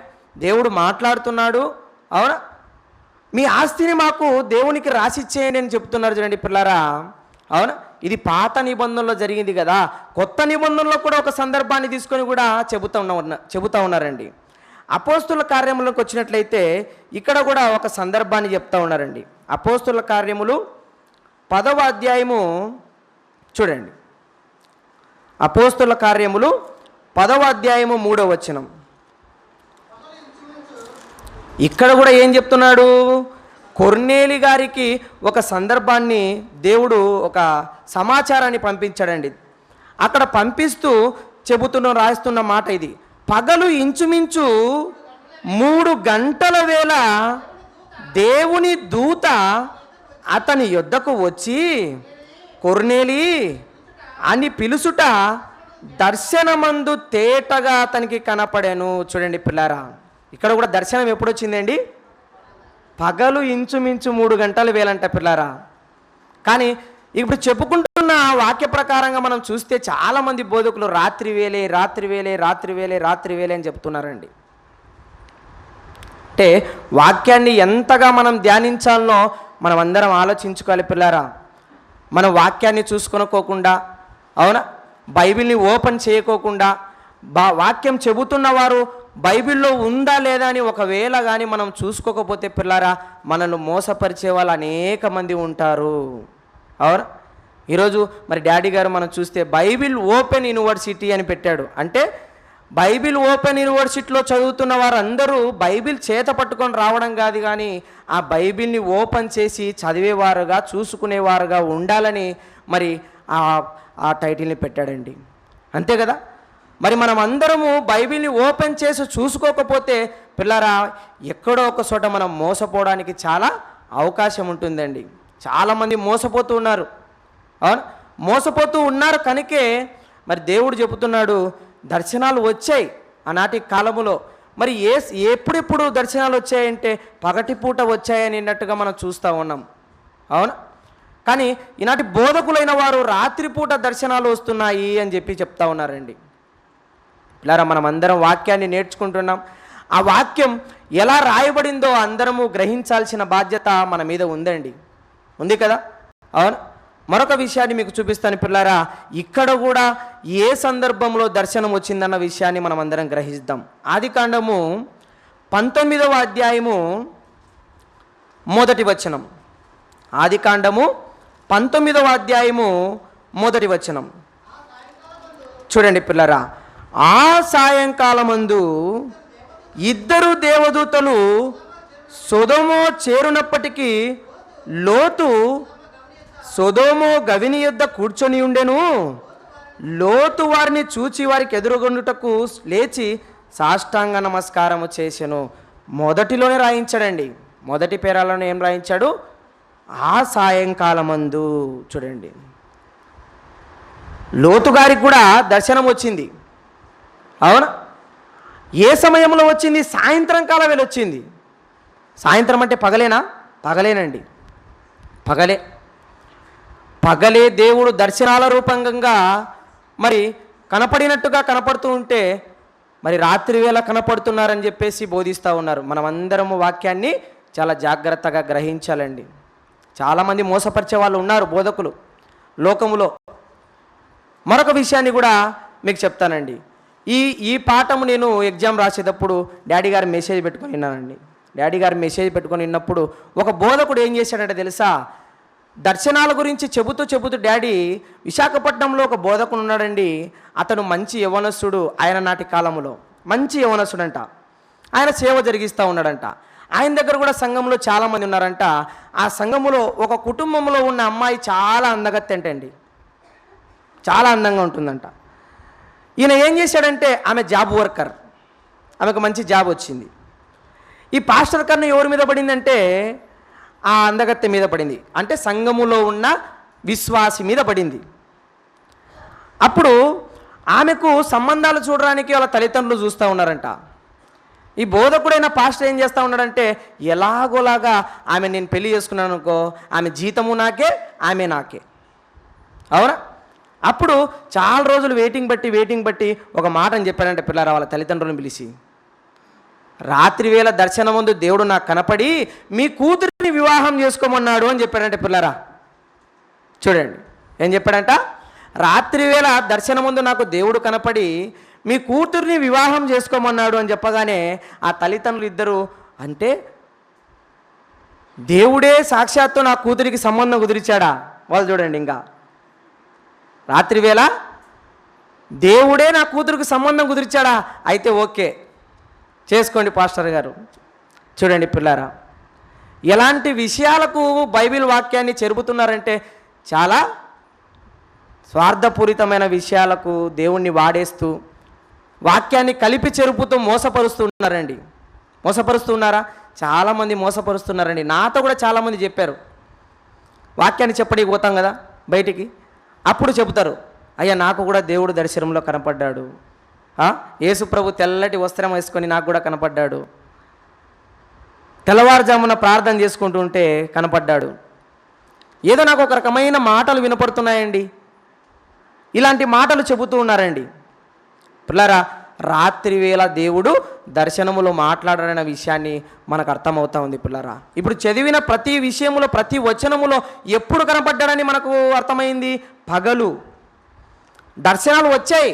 దేవుడు మాట్లాడుతున్నాడు. అవునా? మీ ఆస్తిని మాకు దేవునికి రాసిచ్చేయండి అని చెప్తున్నారు. చూడండి పిల్లరా, అవునా? ఇది పాత నిబంధనలో జరిగింది కదా. కొత్త నిబంధనలో కూడా ఒక సందర్భాన్ని తీసుకొని కూడా చెబుతా ఉన్నారండి. అపోస్తుల కార్యములకు వచ్చినట్లయితే ఇక్కడ కూడా ఒక సందర్భాన్ని చెప్తా ఉన్నారండి. అపోస్తుల కార్యములు 10వ అధ్యాయము చూడండి. అపోస్తుల కార్యములు 10వ అధ్యాయము 3వ వచనం. ఇక్కడ కూడా ఏం చెప్తున్నాడు? కొర్నేలి గారికి ఒక సందర్భాన్ని దేవుడు ఒక సమాచారాన్ని పంపించాడండి. అక్కడ పంపిస్తూ రాస్తున్న మాట ఇది. పగలు ఇంచుమించు 3 గంటల వేళ దేవుని దూత అతని యొద్దకు వచ్చి కొర్నేలి అని పిలుసుట దర్శనమందు తేటగా అతనికి కనపడాను. చూడండి పిల్లారా, ఇక్కడ కూడా దర్శనం ఎప్పుడు వచ్చిందండి? పగలు ఇంచుమించు 3 గంటల వేలంట పిల్లారా. కానీ ఇప్పుడు చెప్పుకుంటున్న వాక్య ప్రకారంగా మనం చూస్తే చాలామంది బోధకులు రాత్రి వేలే అని చెప్తున్నారండి. అంటే వాక్యాన్ని ఎంతగా మనం ధ్యానించాలనో మనం అందరం ఆలోచించుకోవాలి పిల్లారా. మనం వాక్యాన్ని చూసుకొనుకోకుండా, అవునా, బైబిల్ని ఓపెన్ చేయకోకుండా, వాక్యం చెబుతున్న వారు బైబిల్లో ఉందా లేదా అని ఒకవేళ కానీ మనం చూసుకోకపోతే పిల్లారా, మనల్ని మోసపరిచే వాళ్ళు అనేక మంది ఉంటారు. అవునా? ఈరోజు మరి డాడీ గారు మనం చూస్తే బైబిల్ ఓపెన్ యూనివర్సిటీ అని పెట్టాడు. అంటే బైబిల్ ఓపెన్ యూనివర్సిటీలో చదువుతున్న వారందరూ బైబిల్ చేత పట్టుకొని రావడం కాదు, కానీ ఆ బైబిల్ని ఓపెన్ చేసి చదివేవారుగా చూసుకునేవారుగా ఉండాలని మరి ఆ టైటిల్ని పెట్టాడండి. అంతే కదా? మరి మనం అందరము బైబిల్ని ఓపెన్ చేసి చూసుకోకపోతే పిల్లరా, ఎక్కడో ఒక చోట మనం మోసపోవడానికి చాలా అవకాశం ఉంటుందండి. చాలామంది మోసపోతూ ఉన్నారు. అవును, మోసపోతూ ఉన్నారు కనుకే మరి దేవుడు చెబుతున్నాడు, దర్శనాలు వచ్చాయి ఆనాటి కాలములో. మరి ఎప్పుడెప్పుడు దర్శనాలు వచ్చాయంటే పగటిపూట వచ్చాయని అన్నట్టుగా మనం చూస్తూ ఉన్నాం. అవును, కానీ ఈనాటి బోధకులైన వారు రాత్రిపూట దర్శనాలు వస్తున్నాయి అని చెప్తా ఉన్నారండి. పిల్లరా, మనం అందరం వాక్యాన్ని నేర్చుకుంటున్నాం. ఆ వాక్యం ఎలా రాయబడిందో అందరము గ్రహించాల్సిన బాధ్యత మన మీద ఉంది కదా. అవును, మరొక విషయాన్ని మీకు చూపిస్తాను పిల్లారా. ఇక్కడ కూడా ఏ సందర్భంలో దర్శనం వచ్చిందన్న విషయాన్ని మనం అందరం గ్రహిద్దాం. ఆదికాండము 19వ అధ్యాయము 1వ వచనం. ఆదికాండము 19వ అధ్యాయము 1వ వచనం చూడండి పిల్లరా. ఆ సాయంకాలమందు ఇద్దరు దేవదూతలు సొదొమ చేరునప్పటికీ లోతు సొదొమ గవిని యొద్ద కూర్చొని ఉండెను. లోతు వారిని చూచి వారికి ఎదురుగుండుటకు లేచి సాష్టాంగ నమస్కారము చేసెను. మొదటిలోనే రాయించాడండి, మొదటి పేరాలను ఏం రాయించాడు? ఆ సాయంకాలమందు. చూడండి, లోతు గారికి కూడా దర్శనం వచ్చింది. అవునా? ఏ సమయంలో వచ్చింది? సాయంత్రం కాలం వేళ వచ్చింది. సాయంత్రం అంటే పగలేనా? పగలేనండి, పగలే దేవుడు దర్శనాల రూపంగా మరి కనపడినట్టుగా కనపడుతూ ఉంటే మరి రాత్రి వేళ కనపడుతున్నారని చెప్పేసి బోధిస్తూ ఉన్నారు. మనమందరము వాక్యాన్ని చాలా జాగ్రత్తగా గ్రహించాలండి. చాలామంది మోసపరిచే వాళ్ళు ఉన్నారు బోధకులు లోకములో. మరొక విషయాన్ని కూడా మీకు చెప్తానండి. ఈ పాఠము నేను ఎగ్జామ్ రాసేటప్పుడు డాడీ గారు మెసేజ్ పెట్టుకొని విన్నానండి. డాడీ గారు మెసేజ్ పెట్టుకొని విన్నప్పుడు ఒక బోధకుడు ఏం చేశాడంటే తెలుసా, దర్శనాల గురించి చెబుతూ డాడీ, విశాఖపట్నంలో ఒక బోధకుడు ఉన్నాడండి, అతను మంచి యవనస్తుడు, ఆయన నాటి కాలంలో మంచి యవనస్తుడంట, ఆయన సేవ జరిగిస్తూ ఉన్నాడంట. ఆయన దగ్గర కూడా సంఘంలో చాలామంది ఉన్నారంట. ఆ సంఘములో ఒక కుటుంబంలో ఉన్న అమ్మాయి చాలా అందగత్తెంటండి, చాలా అందంగా ఉంటుందంట. ఈయన ఏం చేశాడంటే, ఆమె జాబ్ వర్కర్, ఆమెకు మంచి జాబ్ వచ్చింది. ఈ పాస్టర్ కన్ను ఎవరి మీద పడిందంటే ఆ అందగత్తె మీద పడింది, అంటే సంఘములో ఉన్న విశ్వాసి మీద పడింది. అప్పుడు ఆమెకు సంబంధాలు చూడడానికి వాళ్ళ తల్లిదండ్రులు చూస్తూ ఉన్నారంట. ఈ బోధకుడైన పాస్టర్ ఏం చేస్తూ ఉన్నాడంటే, ఎలాగోలాగా ఆమె నేను పెళ్లి చేసుకున్నాను అనుకో, ఆమె జీతము నాకే, ఆమె నాకే. అవునా? అప్పుడు చాలా రోజులు వెయిటింగ్ బట్టి ఒక మాట అని చెప్పారంటే పిల్లారా వాళ్ళ తల్లిదండ్రులను పిలిచి, రాత్రి వేళ దర్శనం ముందు దేవుడు నాకు కనపడి మీ కూతురిని వివాహం చేసుకోమన్నాడు అని చెప్పాడంటే పిల్లారా. చూడండి ఏం చెప్పాడంట, రాత్రి వేళ దర్శనం ముందు నాకు దేవుడు కనపడి మీ కూతురిని వివాహం చేసుకోమన్నాడు అని చెప్పగానే ఆ తల్లిదండ్రులు ఇద్దరు, అంటే దేవుడే సాక్షాత్తు నా కూతురికి సంబంధం కుదిరిచాడా? వాళ్ళు చూడండి, ఇంకా రాత్రి వేళ దేవుడే నా కూతురికి సంబంధం కుదిరిచాడా? అయితే ఓకే చేసుకోండి పాస్టర్ గారు. చూడండి పిల్లారా, ఎలాంటి విషయాలకు బైబిల్ వాక్యాన్ని చెరుపుతున్నారంటే చాలా స్వార్థపూరితమైన విషయాలకు దేవుణ్ణి వాడేస్తూ వాక్యాన్ని కలిపి చెరుపుతూ మోసపరుస్తున్నారండి. మోసపరుస్తున్నారా? చాలామంది మోసపరుస్తున్నారండి. నాతో కూడా చాలామంది చెప్పారు, వాక్యాన్ని చెప్పడానికి పోతాం కదా బయటికి, అప్పుడు చెబుతారు, అయ్యా నాకు కూడా దేవుడు దర్శనంలో కనపడ్డాడు, యేసు ప్రభు తెల్లటి వస్త్రం వేసుకొని నాకు కూడా కనపడ్డాడు, తెల్లవారుజామున ప్రార్థన చేసుకుంటూ ఉంటే కనపడ్డాడు, ఏదో నాకు ఒక రకమైన మాటలు వినపడుతున్నాయండి, ఇలాంటి మాటలు చెబుతూ ఉన్నారండి. పిల్లరా, రాత్రి వేళ దేవుడు దర్శనములో మాట్లాడాలనే విషయాన్ని మనకు అర్థమవుతా ఉంది పిల్లరా. ఇప్పుడు చదివిన ప్రతి విషయములో ప్రతి వచనములో ఎప్పుడు కనపడ్డాడని మనకు అర్థమైంది? పగలు. దర్శనాలు వచ్చాయి,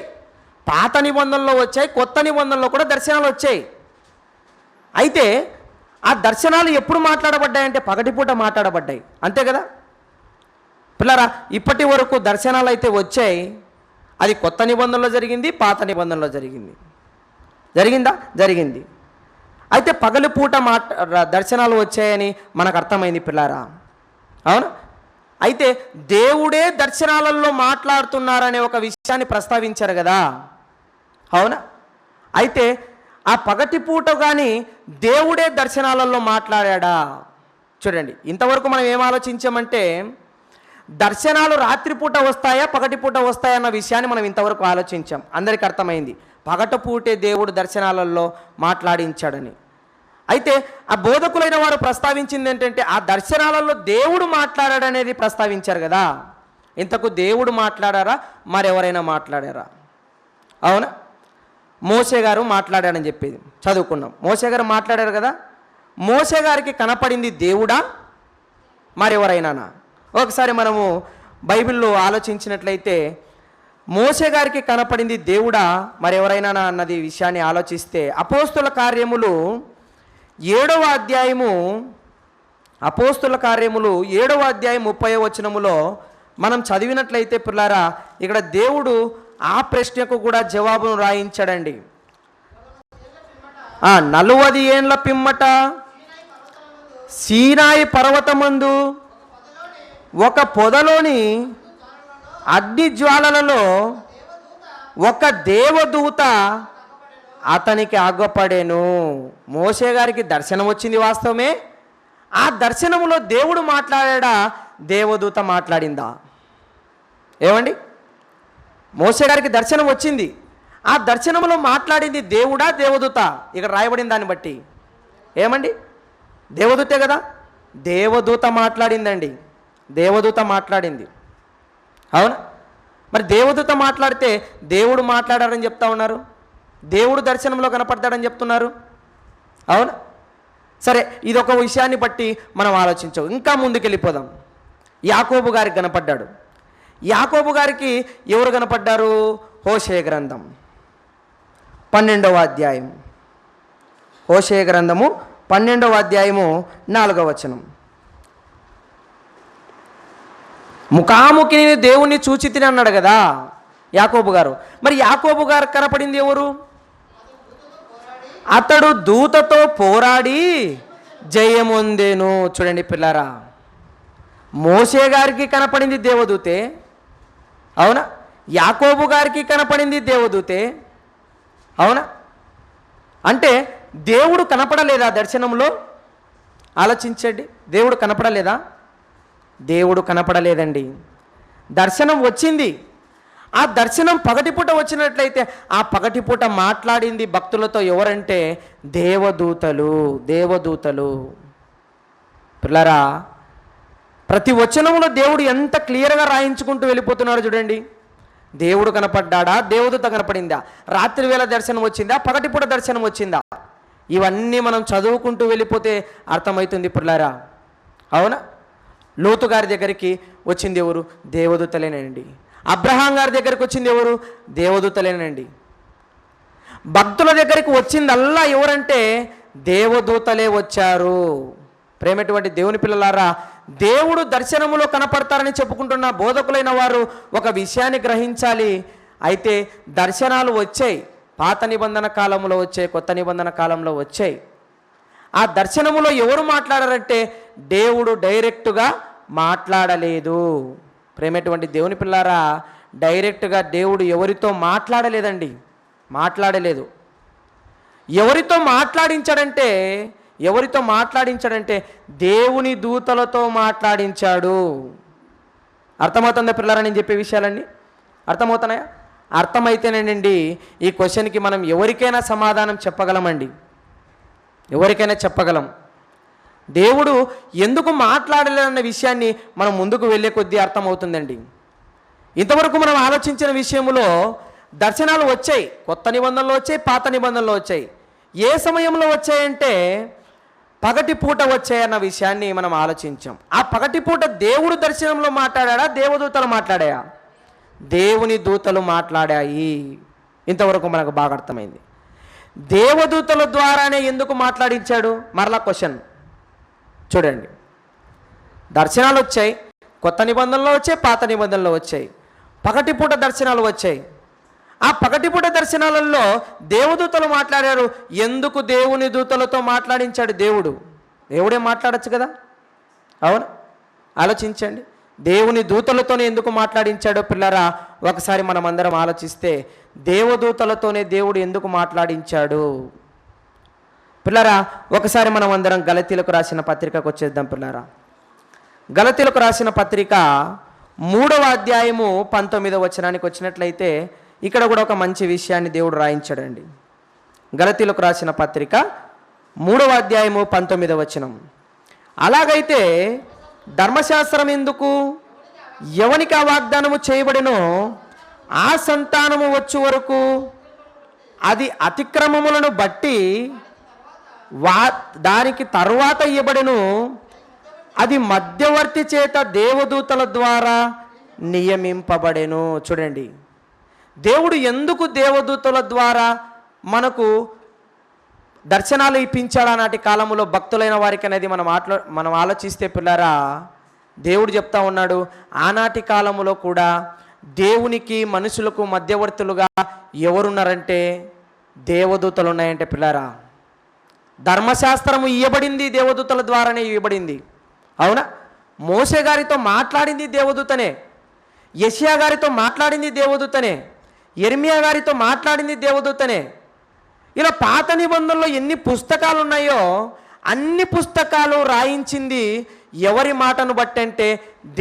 పాత నిబంధనలో వచ్చాయి, కొత్త నిబంధనలో కూడా దర్శనాలు వచ్చాయి. అయితే ఆ దర్శనాలు ఎప్పుడు మాట్లాడబడ్డాయంటే పగటిపూట మాట్లాడబడ్డాయి, అంతే కదా పిల్లరా. ఇప్పటి వరకు దర్శనాలు అయితే వచ్చాయి, అది కొత్త నిబంధనలో జరిగింది, పాత నిబంధనలో జరిగిందా? జరిగింది. అయితే పగలిపూట దర్శనాలు వచ్చాయని మనకు అర్థమైంది పిల్లారా. అవునా? అయితే దేవుడే దర్శనాలలో మాట్లాడుతున్నారనే ఒక విషయాన్ని ప్రస్తావించారు కదా. అవునా? అయితే ఆ పగటిపూట కానీ దేవుడే దర్శనాలలో మాట్లాడా? చూడండి, ఇంతవరకు మనం ఏం ఆలోచించామంటే దర్శనాలు రాత్రిపూట వస్తాయా పగటిపూట వస్తాయా అన్న విషయాన్ని మనం ఇంతవరకు ఆలోచించాం. అందరికీ అర్థమైంది పగటిపూటే దేవుడు దర్శనాలలో మాట్లాడించాడని. అయితే ఆ బోధకులైన వారు ప్రస్తావించింది ఏంటంటే ఆ దర్శనాలలో దేవుడు మాట్లాడాడనేది ప్రస్తావించారు కదా. ఇంతకు దేవుడు మాట్లాడారా మరెవరైనా మాట్లాడారా? అవునా? మోసే గారు మాట్లాడాడని చెప్పేది చదువుకున్నాం. మోసే గారు మాట్లాడారు కదా. మోసే గారికి కనపడింది దేవుడా మరెవరైనానా? ఒకసారి మనము బైబిల్లో ఆలోచించినట్లయితే మోసే గారికి కనపడింది దేవుడా మరెవరైనా అన్నది విషయాన్ని ఆలోచిస్తే అపోస్తుల కార్యములు 7వ అధ్యాయము 30వ వచనములో మనం చదివినట్లయితే పిల్లారా, ఇక్కడ దేవుడు ఆ ప్రశ్నకు కూడా జవాబును రాయించాడండి. 40 ఏండ్ల పిమ్మట సీనాయి పర్వతమందు ఒక పొదలోని అగ్ని జ్వాలలలో ఒక దేవదూత అతనికి అగ్గపడెను. మోషే గారికి దర్శనం వచ్చింది వాస్తవమే. ఆ దర్శనములో దేవుడు మాట్లాడా, దేవదూత మాట్లాడిందా? ఏమండి, మోషే గారికి దర్శనం వచ్చింది, ఆ దర్శనంలో మాట్లాడింది దేవుడా దేవదూత? ఇక్కడ రాయబడిన దాన్ని బట్టి ఏమండి, దేవదూతే కదా. దేవదూత మాట్లాడిందండి, దేవదూత మాట్లాడింది. అవునా? మరి దేవదూత మాట్లాడితే దేవుడు మాట్లాడారని చెప్తా ఉన్నారు, దేవుడు దర్శనంలో కనపడతాడని చెప్తున్నారు. అవునా? సరే, ఇది ఒక విషయాన్ని బట్టి మనం ఆలోచించాం. ఇంకా ముందుకెళ్ళిపోదాం. యాకోబు గారికి కనపడ్డాడు. యాకోబు గారికి ఎవరు కనపడ్డారు? హోషేయ గ్రంథం 12వ అధ్యాయం. హోషేయ గ్రంథము 12వ అధ్యాయము 4వ వచనం. ముఖాముఖి దేవుణ్ణి చూచి తిని అన్నాడు కదా యాకోబు గారు. మరి యాకోబు గారు కనపడింది ఎవరు? అతడు దూతతో పోరాడి జయమొందెను. చూడండి పిల్లారా, మోషే గారికి కనపడింది దేవదూతే. అవునా? యాకోబు గారికి కనపడింది దేవదూతే. అవునా? అంటే దేవుడు కనపడలేదా దర్శనంలో? ఆలోచించండి, దేవుడు కనపడలేదా? దేవుడు కనపడలేదండి. దర్శనం వచ్చింది. ఆ దర్శనం పగటిపూట వచ్చినట్లయితే ఆ పగటిపూట మాట్లాడింది భక్తులతో ఎవరంటే దేవదూతలు. దేవదూతలు పిల్లరా, ప్రతి వచనంలో దేవుడు ఎంత క్లియర్గా రాయించుకుంటూ వెళ్ళిపోతున్నాడు చూడండి. దేవుడు కనపడ్డా, దేవదూత కనపడిందా, రాత్రి వేళ దర్శనం వచ్చిందా, పగటిపూట దర్శనం వచ్చిందా, ఇవన్నీ మనం చదువుకుంటూ వెళ్ళిపోతే అర్థమవుతుంది పిల్లరా. అవునా? లోతు గారి దగ్గరికి వచ్చింది ఎవరు? దేవదూతలేనండి. అబ్రహాం గారి దగ్గరికి వచ్చింది ఎవరు? దేవదూతలేనండి. భక్తుల దగ్గరికి వచ్చిందల్లా ఎవరంటే దేవదూతలే వచ్చారు. ప్రేమటువంటి దేవుని పిల్లలారా, దేవుడు దర్శనములో కనపడతారని చెప్పుకుంటున్న బోధకులైన వారు ఒక విషయాన్ని గ్రహించాలి. అయితే దర్శనాలు వచ్చాయి, పాత నిబంధన కాలంలో వచ్చాయి, కొత్త నిబంధన కాలంలో వచ్చాయి. ఆ దర్శనములో ఎవరు మాట్లాడారంటే దేవుడు డైరెక్టుగా మాట్లాడలేదు. ప్రేమటువంటి దేవుని పిల్లారా, డైరెక్ట్గా దేవుడు ఎవరితో మాట్లాడలేదండి, మాట్లాడలేదు. ఎవరితో మాట్లాడించాడంటే దేవుని దూతలతో మాట్లాడించాడు. అర్థమవుతుందా పిల్లారా నేను చెప్పే విషయాలన్నీ? అర్థమవుతున్నాయా? అర్థమైతేనేనండి ఈ క్వశ్చన్కి మనం ఎవరికైనా సమాధానం చెప్పగలమండి, ఎవరికైనా చెప్పగలం. దేవుడు ఎందుకు మాట్లాడలేదన్న విషయాన్ని మనం ముందుకు వెళ్ళే కొద్దీ అర్థమవుతుందండి. ఇంతవరకు మనం ఆలోచించిన విషయంలో దర్శనాలు వచ్చాయి, కొత్త నిబంధనలు వచ్చాయి, పాత నిబంధనలు వచ్చాయి. ఏ సమయంలో వచ్చాయంటే పగటి పూట వచ్చాయన్న విషయాన్ని మనం ఆలోచించాం. ఆ పగటి పూట దేవుడు దర్శనంలో మాట్లాడా, దేవదూతలు మాట్లాడాయా? దేవుని దూతలు మాట్లాడాయి. ఇంతవరకు మనకు బాగా అర్థమైంది. దేవదూతల ద్వారానే ఎందుకు మాట్లాడించాడు? మరలా క్వశ్చన్ చూడండి. దర్శనాలు వచ్చాయి, కొత్త నిబంధనలో వచ్చాయి, పాత నిబంధనలో వచ్చాయి, పగటిపూట దర్శనాలు వచ్చాయి. ఆ పగటిపూట దర్శనాలలో దేవదూతలు మాట్లాడారు. ఎందుకు దేవుని దూతలతో మాట్లాడించాడు దేవుడు? దేవుడే మాట్లాడచ్చు కదా. అవును, ఆలోచించండి. దేవుని దూతలతోనే ఎందుకు మాట్లాడించాడో పిల్లరా ఒకసారి మనం అందరం ఆలోచిస్తే దేవదూతలతోనే దేవుడు ఎందుకు మాట్లాడించాడు? పిల్లరా ఒకసారి మనం అందరం గలతీలకు రాసిన పత్రికకు వచ్చేద్దాం. పిల్లరా, గలతీలకు రాసిన పత్రిక 3వ అధ్యాయము 19వ వచనానికి వచ్చినట్లయితే ఇక్కడ కూడా ఒక మంచి విషయాన్ని దేవుడు రాయించాడండి. గలతీలకు రాసిన పత్రిక 3వ అధ్యాయము 19వ వచనం. అలాగైతే ధర్మశాస్త్రం ఎందుకు? ఎవనికి ఆ వాగ్దానము చేయబడినో ఆ సంతానము వచ్చు వరకు అది అతిక్రమములను బట్టి దానికి తరువాత ఇవ్వబడును. అది మధ్యవర్తి చేత దేవదూతల ద్వారా నియమింపబడెను. చూడండి, దేవుడు ఎందుకు దేవదూతల ద్వారా మనకు దర్శనాలు ఇప్పించాడు ఆనాటి కాలంలో భక్తులైన వారికి అనేది మనం ఆలోచిస్తే పిల్లరా, దేవుడు చెప్తా ఉన్నాడు ఆనాటి కాలంలో కూడా దేవునికి మనుషులకు మధ్యవర్తులుగా ఎవరున్నారంటే దేవదూతలు ఉన్నాయంటే పిల్లారా. ధర్మశాస్త్రము ఇవ్వబడింది దేవదూతల ద్వారానే ఇవ్వబడింది. అవునా? మోసే గారితో మాట్లాడింది దేవదూతనే, యెషయా గారితో మాట్లాడింది దేవదూతనే, యెర్మియా గారితో మాట్లాడింది దేవదూతనే. ఇలా పాత నిబంధనలో ఎన్ని పుస్తకాలు ఉన్నాయో అన్ని పుస్తకాలు రాయించింది ఎవరి మాటను బట్టి అంటే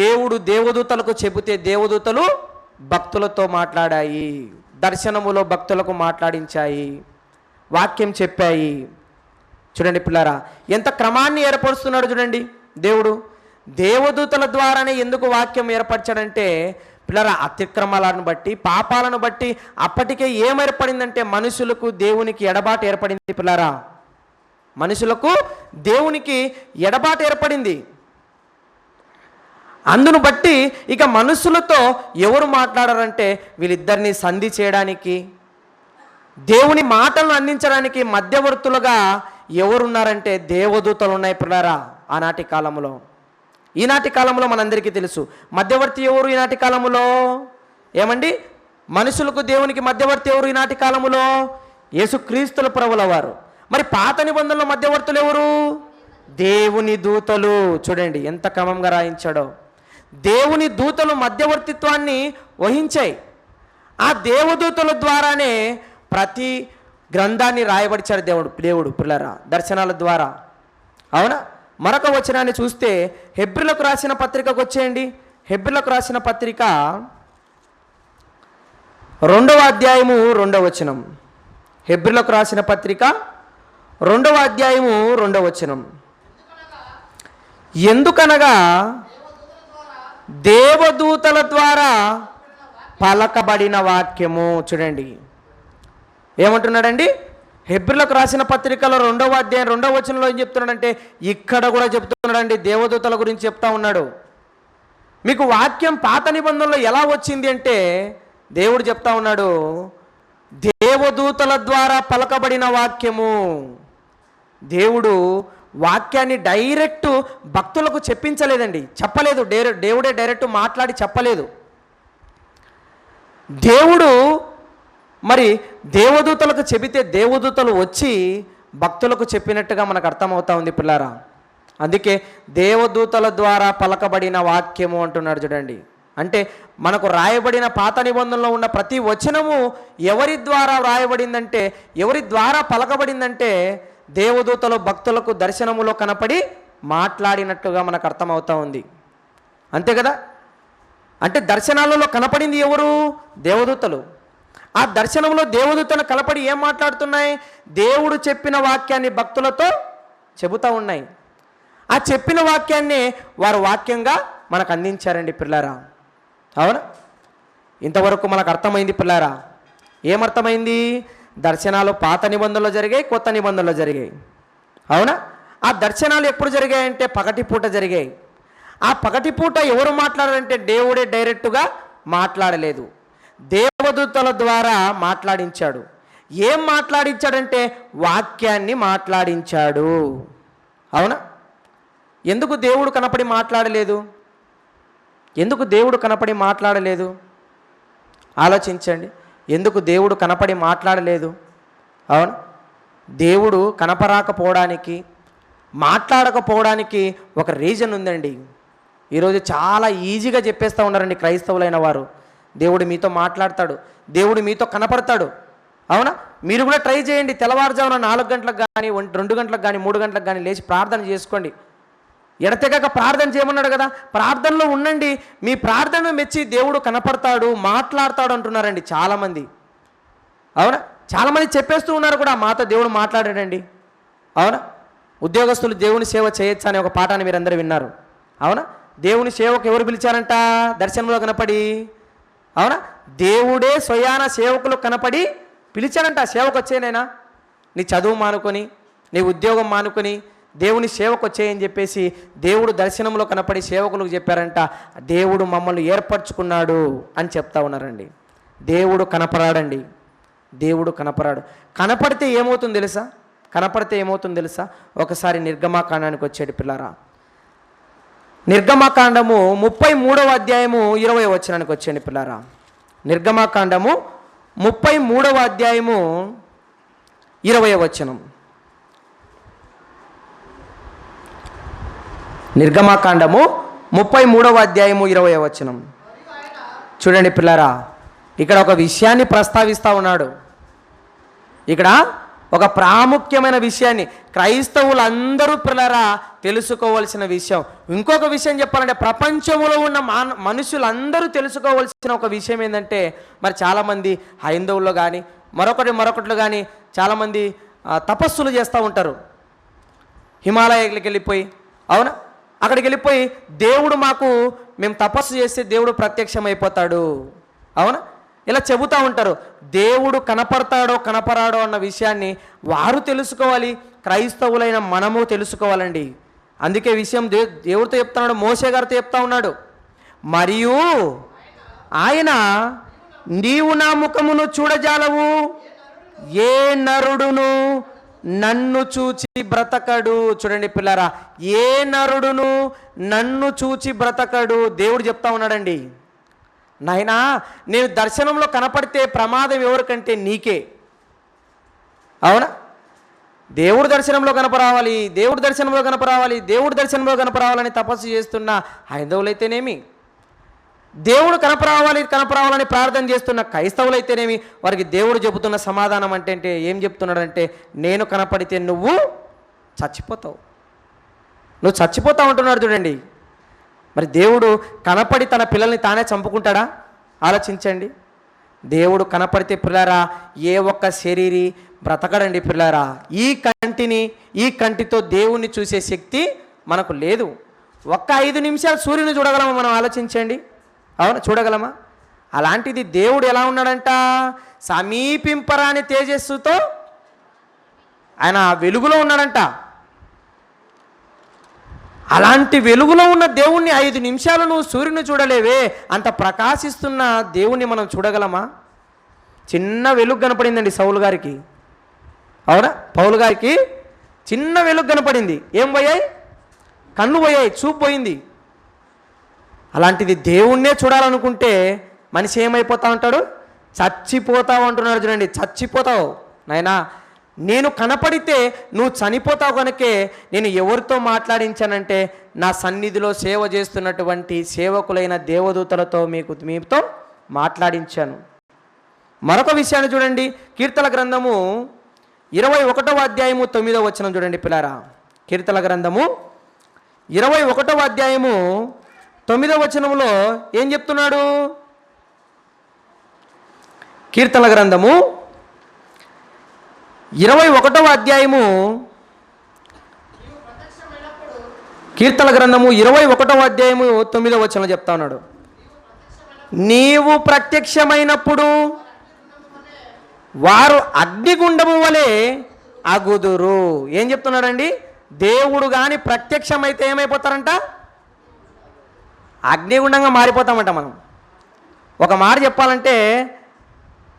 దేవుడు దేవదూతలకు చెబితే దేవదూతలు భక్తులతో మాట్లాడాయి, దర్శనములో భక్తులకు మాట్లాడించాయి, వాక్యం చెప్పాయి. చూడండి పిల్లారా, ఎంత క్రమాన్ని ఏర్పరుస్తున్నాడు చూడండి దేవుడు. దేవదూతల ద్వారానే ఎందుకు వాక్యం ఏర్పరచాడంటే పిల్లరా, అతిక్రమాలను బట్టి పాపాలను బట్టి అప్పటికే ఏమేర్పడిందంటే మనుషులకు దేవునికి ఎడబాటు ఏర్పడింది. పిల్లరా, మనుషులకు దేవునికి ఎడబాటు ఏర్పడింది. అందును బట్టి ఇక మనుషులతో ఎవరు మాట్లాడారంటే వీళ్ళిద్దరిని సంధి చేయడానికి, దేవుని మాటలను అందించడానికి మధ్యవర్తులుగా ఎవరున్నారంటే దేవదూతలు ఉన్నాయి పిల్లరా ఆనాటి కాలంలో. ఈనాటి కాలంలో మనందరికీ తెలుసు మధ్యవర్తి ఎవరు ఈనాటి కాలంలో? ఏమండి, మనుషులకు దేవునికి మధ్యవర్తి ఎవరు ఈనాటి కాలంలో? యేసుక్రీస్తుల ప్రభుల వారు. మరి పాత నిబంధనలో మధ్యవర్తులు ఎవరు? దేవుని దూతలు. చూడండి ఎంత క్రమంగా రాయించాడో. దేవుని దూతలు మధ్యవర్తిత్వాన్ని వహించాయి. ఆ దేవదూతల ద్వారానే ప్రతి గ్రంథాన్ని రాయబడిచాడు దేవుడు పిల్లరా దర్శనాల ద్వారా. అవునా? మరొక వచనాన్ని చూస్తే హెబ్రీలకు రాసిన పత్రికకు వచ్చేయండి. హెబ్రీలకు రాసిన పత్రిక 2వ అధ్యాయము 2వ వచనం. హెబ్రీలకు రాసిన పత్రిక 2వ అధ్యాయము 2వ వచనం. ఎందుకనగా దేవదూతల ద్వారా పలకబడిన వాక్యము. చూడండి ఏమంటున్నాడండి? హెబ్రీలకు రాసిన పత్రికలో 2వ అధ్యాయం 2వ వచనంలో ఏం చెప్తున్నాడంటే ఇక్కడ కూడా చెప్తున్నాడండి, దేవదూతల గురించి చెప్తా ఉన్నాడు. మీకు వాక్యం పాత నిబంధనలో ఎలా వచ్చింది అంటే దేవుడు చెప్తా ఉన్నాడు, దేవదూతల ద్వారా పలకబడిన వాక్యము. దేవుడు వాక్యాన్ని డైరెక్ట్ భక్తులకు చెప్పించలేదండి, చెప్పలేదు. దేవుడే డైరెక్ట్ మాట్లాడి చెప్పలేదు. దేవుడు మరి దేవదూతలకు చెబితే దేవదూతలు వచ్చి భక్తులకు చెప్పినట్టుగా మనకు అర్థమవుతా ఉంది పిల్లారా. అందుకే దేవదూతల ద్వారా పలకబడిన వాక్యము అంటున్నాడు చూడండి. అంటే మనకు రాయబడిన పాత నిబంధనలో ఉన్న ప్రతి వచనము ఎవరి ద్వారా రాయబడిందంటే, ఎవరి ద్వారా పలకబడిందంటే దేవదూతలు భక్తులకు దర్శనములో కనపడి మాట్లాడినట్టుగా మనకు అర్థమవుతా ఉంది. అంతే కదా? అంటే దర్శనాలలో కనపడింది ఎవరు? దేవదూతలు. ఆ దర్శనంలో దేవదూతలు కలపడి ఏం మాట్లాడుతున్నాయి? దేవుడు చెప్పిన వాక్యాన్ని భక్తులతో చెబుతూ ఉన్నాయి. ఆ చెప్పిన వాక్యాన్ని వారు వాక్యంగా మనకు అందించారండి పిల్లారా. అవునా? ఇంతవరకు మనకు అర్థమైంది పిల్లారా. ఏమర్థమైంది? దర్శనాలు పాత నిబంధనలో జరిగాయి, కొత్త నిబంధనలో జరిగాయి. అవునా? ఆ దర్శనాలు ఎప్పుడు జరిగాయంటే పగటిపూట జరిగాయి. ఆ పగటిపూట ఎవరు మాట్లాడారంటే దేవుడే డైరెక్టుగా మాట్లాడలేదు, దేవదూతల ద్వారా మాట్లాడించాడు. ఏం మాట్లాడించాడంటే వాక్యాన్ని మాట్లాడించాడు. అవునా? ఎందుకు దేవుడు కనపడి మాట్లాడలేదు? ఎందుకు దేవుడు కనపడి మాట్లాడలేదు? ఆలోచించండి. ఎందుకు దేవుడు కనపడి మాట్లాడలేదు? అవును, దేవుడు కనపరాకపోవడానికి, మాట్లాడకపోవడానికి ఒక రీజన్ ఉందండి. ఈరోజు చాలా ఈజీగా చెప్పేస్తూ ఉన్నారండి క్రైస్తవులైన వారు, దేవుడు మీతో మాట్లాడతాడు, దేవుడు మీతో కనపడతాడు. అవునా? మీరు కూడా ట్రై చేయండి. తెల్లవారుజామున 4 గంటలకు కానీ 2 గంటలకు కానీ 3 గంటలకు కానీ లేచి ప్రార్థన చేసుకోండి. ఎడతెగక ప్రార్థన చేయమన్నాడు కదా, ప్రార్థనలో ఉండండి. మీ ప్రార్థన మెచ్చి దేవుడు కనపడతాడు, మాట్లాడతాడు అంటున్నారండి చాలామంది. అవునా? చాలామంది చెప్పేస్తూ ఉన్నారు కూడా, మాతో దేవుడు మాట్లాడాడండి. అవునా? ఉద్యోగస్తులు దేవుని సేవ చేయొచ్చా అనే ఒక పాఠాన్ని మీరు అందరూ విన్నారు. అవునా? దేవుని సేవకు ఎవరు పిలిచారంట? దర్శనంలో కనపడి. అవునా? దేవుడే స్వయాన సేవకులు కనపడి పిలిచారంట, సేవకు వచ్చేనైనా నీ చదువు మానుకొని, నీ ఉద్యోగం మానుకొని దేవుని సేవకు వచ్చేయని చెప్పేసి దేవుడు దర్శనంలో కనపడి సేవకులకు చెప్పారంట, దేవుడు మమ్మల్ని ఏర్పరచుకున్నాడు అని చెప్తా ఉన్నారండి. దేవుడు కనపరాడండి, దేవుడు కనపరాడు. కనపడితే ఏమవుతుంది తెలుసా? కనపడితే ఏమవుతుంది తెలుసా? ఒకసారి నిర్గమాకాండానికి వచ్చాడు పిల్లరా. నిర్గమకాండము 33వ అధ్యాయము 20వ వచనానికి వచ్చేయండి పిల్లారా. నిర్గమకాండము 33వ అధ్యాయము 20వ వచనం. నిర్గమకాండము 33వ అధ్యాయము 20వ వచనం. చూడండి పిల్లారా, ఇక్కడ ఒక విషయాన్ని ప్రస్తావిస్తూ ఉన్నాడు. ఇక్కడ ఒక ప్రాముఖ్యమైన విషయాన్ని క్రైస్తవులందరూ పిల్లరా తెలుసుకోవలసిన విషయం. ఇంకొక విషయం చెప్పాలంటే ప్రపంచంలో ఉన్న మనుషులందరూ తెలుసుకోవలసిన ఒక విషయం ఏంటంటే, మరి చాలామంది హైందవుల్లో కానీ మరొకట్లో కానీ చాలామంది తపస్సులు చేస్తూ ఉంటారు. హిమాలయాలకు వెళ్ళిపోయి, అవునా, అక్కడికి వెళ్ళిపోయి దేవుడు మేము తపస్సు చేస్తే దేవుడు ప్రత్యక్షమైపోతాడు, అవునా, ఇలా చెబుతూ ఉంటారు. దేవుడు కనపడతాడో కనపరాడో అన్న విషయాన్ని వారు తెలుసుకోవాలి, క్రైస్తవులైన మనము తెలుసుకోవాలండి. అందుకే విషయం దేవుడితో చెప్తున్నాడు, మోషే గారితో చెప్తా ఉన్నాడు. మరియు ఆయన, నీవు నా ముఖమును చూడజాలవు, ఏ నరుడును నన్ను చూచి బ్రతకడు. చూడండి పిల్లరా, ఏ నరుడును నన్ను చూచి బ్రతకడు. దేవుడు చెప్తా ఉన్నాడండి. నాయనా, నేను దర్శనంలో కనపడితే ప్రమాదం ఎవరికంటే నీకే, అవునా. దేవుడు దర్శనంలో కనపరావాలి, దేవుడు దర్శనంలో కనపరావాలి, దేవుడు దర్శనంలో కనపరావాలని తపస్సు చేస్తున్న హైందవులైతేనేమి, దేవుడు కనపరావాలని ప్రార్థన చేస్తున్న క్రైస్తవులైతేనేమి, వారికి దేవుడు చెబుతున్న సమాధానం అంటే ఏం చెప్తున్నాడంటే, నేను కనపడితే నువ్వు చచ్చిపోతావు అంటున్నాడు. చూడండి, మరి దేవుడు కనపడి తన పిల్లల్ని తానే చంపుకుంటాడా? ఆలోచించండి. దేవుడు కనపడితే పిల్లారా ఏ ఒక్క శరీరి బ్రతకడండి పిల్లారా. ఈ కంటితో దేవుణ్ణి చూసే శక్తి మనకు లేదు. ఒక్క 5 నిమిషాలు సూర్యుని చూడగలమా? మనం ఆలోచించండి, అవును, చూడగలమా? అలాంటిది దేవుడు ఎలా ఉన్నాడంట, సమీపింపరాని తేజస్సుతో ఆయన వెలుగులో ఉన్నాడంట. అలాంటి వెలుగులో ఉన్న దేవుణ్ణి 5 నిమిషాలు నువ్వు సూర్యుని చూడలేవే, అంత ప్రకాశిస్తున్న దేవుణ్ణి మనం చూడగలమా? చిన్న వెలుగు కనపడిందండి సౌలు గారికి, అవునా, పౌలు గారికి చిన్న వెలుగు కనపడింది. ఏం పోయాయి? కళ్ళు పోయాయి, చూపు పోయింది. అలాంటిది దేవుణ్ణే చూడాలనుకుంటే మనిషి ఏమైపోతా ఉంటాడు? చచ్చిపోతావు అంటున్నాడు. చూడండి, చచ్చిపోతావు నాయనా. నేను కనపడితే నువ్వు చనిపోతావు కనుకే నేను ఎవరితో మాట్లాడించానంటే నా సన్నిధిలో సేవ చేస్తున్నటువంటి సేవకులైన దేవదూతలతో మీతో మాట్లాడించాను. మరొక విషయాన్ని చూడండి, కీర్తన గ్రంథము 21వ అధ్యాయము 9వ వచనం చూడండి పిల్లారా. కీర్తన గ్రంథము 21వ అధ్యాయము 9వ వచనంలో ఏం చెప్తున్నాడు? కీర్తన గ్రంథము 21వ అధ్యాయము, కీర్తన గ్రంథము 21వ అధ్యాయము 9వ వచనం చెప్తా ఉన్నాడు. నీవు ప్రత్యక్షమైనప్పుడు వారు అగ్నిగుండము వలె అగుదురు. ఏం చెప్తున్నాడండి? దేవుడు కానీ ప్రత్యక్షమైతే ఏమైపోతారంట? అగ్నిగుండంగా మారిపోతామంట. మనం ఒక మాట చెప్పాలంటే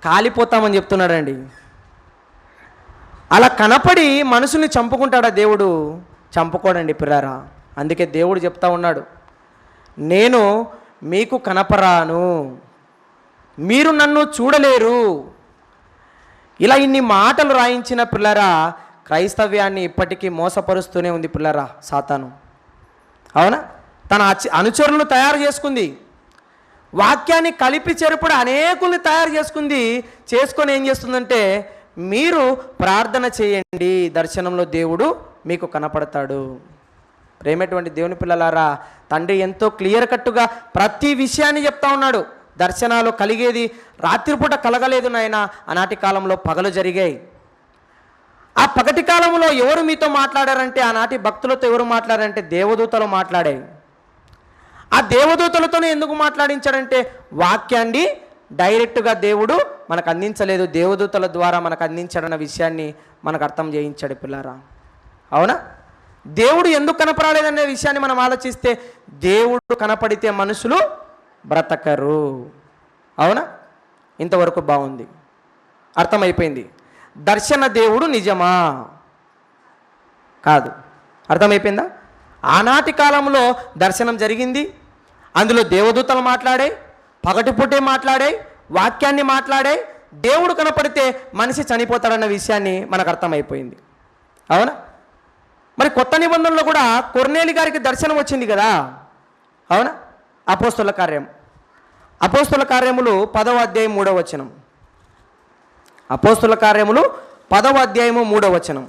కాలిపోతామని చెప్తున్నాడండి. అలా కనపడి మనుషుల్ని చంపుకుంటాడా దేవుడు? చంపుకోడండి పిల్లారా. అందుకే దేవుడు చెప్తా ఉన్నాడు, నేను మీకు కనపరాను, మీరు నన్ను చూడలేరు. ఇలా ఇన్ని మాటలు రాయించిన పిల్లరా క్రైస్తవ్యాన్ని ఇప్పటికీ మోసపరుస్తూనే ఉంది పిల్లరా సాతాను, అవునా. తన అనుచరులను తయారు చేసుకుంది, వాక్యాన్ని కలిపి చెరుపుడు అనేకుల్ని తయారు చేసుకొని ఏం చేస్తుందంటే, మీరు ప్రార్థన చేయండి, దర్శనంలో దేవుడు మీకు కనపడతాడు. ప్రేమటువంటి దేవుని పిల్లలారా, తండ్రి ఎంతో క్లియర్ కట్టుగా ప్రతి విషయాన్ని చెప్తా ఉన్నాడు. దర్శనాలు కలిగేది రాత్రిపూట కలగలేదు నాయన, ఆనాటి కాలంలో పగలు జరిగాయి. ఆ పగటి కాలంలో ఎవరు మీతో మాట్లాడారంటే, ఆనాటి భక్తులతో ఎవరు మాట్లాడారంటే దేవదూతలు మాట్లాడాయి. ఆ దేవదూతలతోనే ఎందుకు మాట్లాడించాడంటే, వాక్యాన్ని డైరెక్ట్గా దేవుడు మనకు అందించలేదు, దేవదూతల ద్వారా మనకు అందించాడన్న విషయాన్ని మనకు అర్థం చేయించాడు పిల్లారా, అవునా. దేవుడు ఎందుకు కనపరాలేదనే విషయాన్ని మనం ఆలోచిస్తే, దేవుడు కనపడితే మనుషులు బ్రతకరు, అవునా. ఇంతవరకు బాగుంది, అర్థమైపోయింది. దర్శన దేవుడు నిజమా? కాదు. అర్థమైపోయిందా? ఆనాటి కాలంలో దర్శనం జరిగింది, అందులో దేవదూతలు మాట్లాడే, పగటిపూటే మాట్లాడే, వాక్యాన్ని మాట్లాడే, దేవుడు కనపడితే మనిషి చనిపోతాడన్న విషయాన్ని మనకు అర్థమైపోయింది. అవునా? మరి కొత్త నిబంధనలో కూడా కొర్నేలి గారికి దర్శనం వచ్చింది కదా. అవునా? అపోస్తుల కార్యములు 10వ అధ్యాయం 3వ వచనం. అపోస్తుల కార్యములు 10వ అధ్యాయము 3వ వచనం.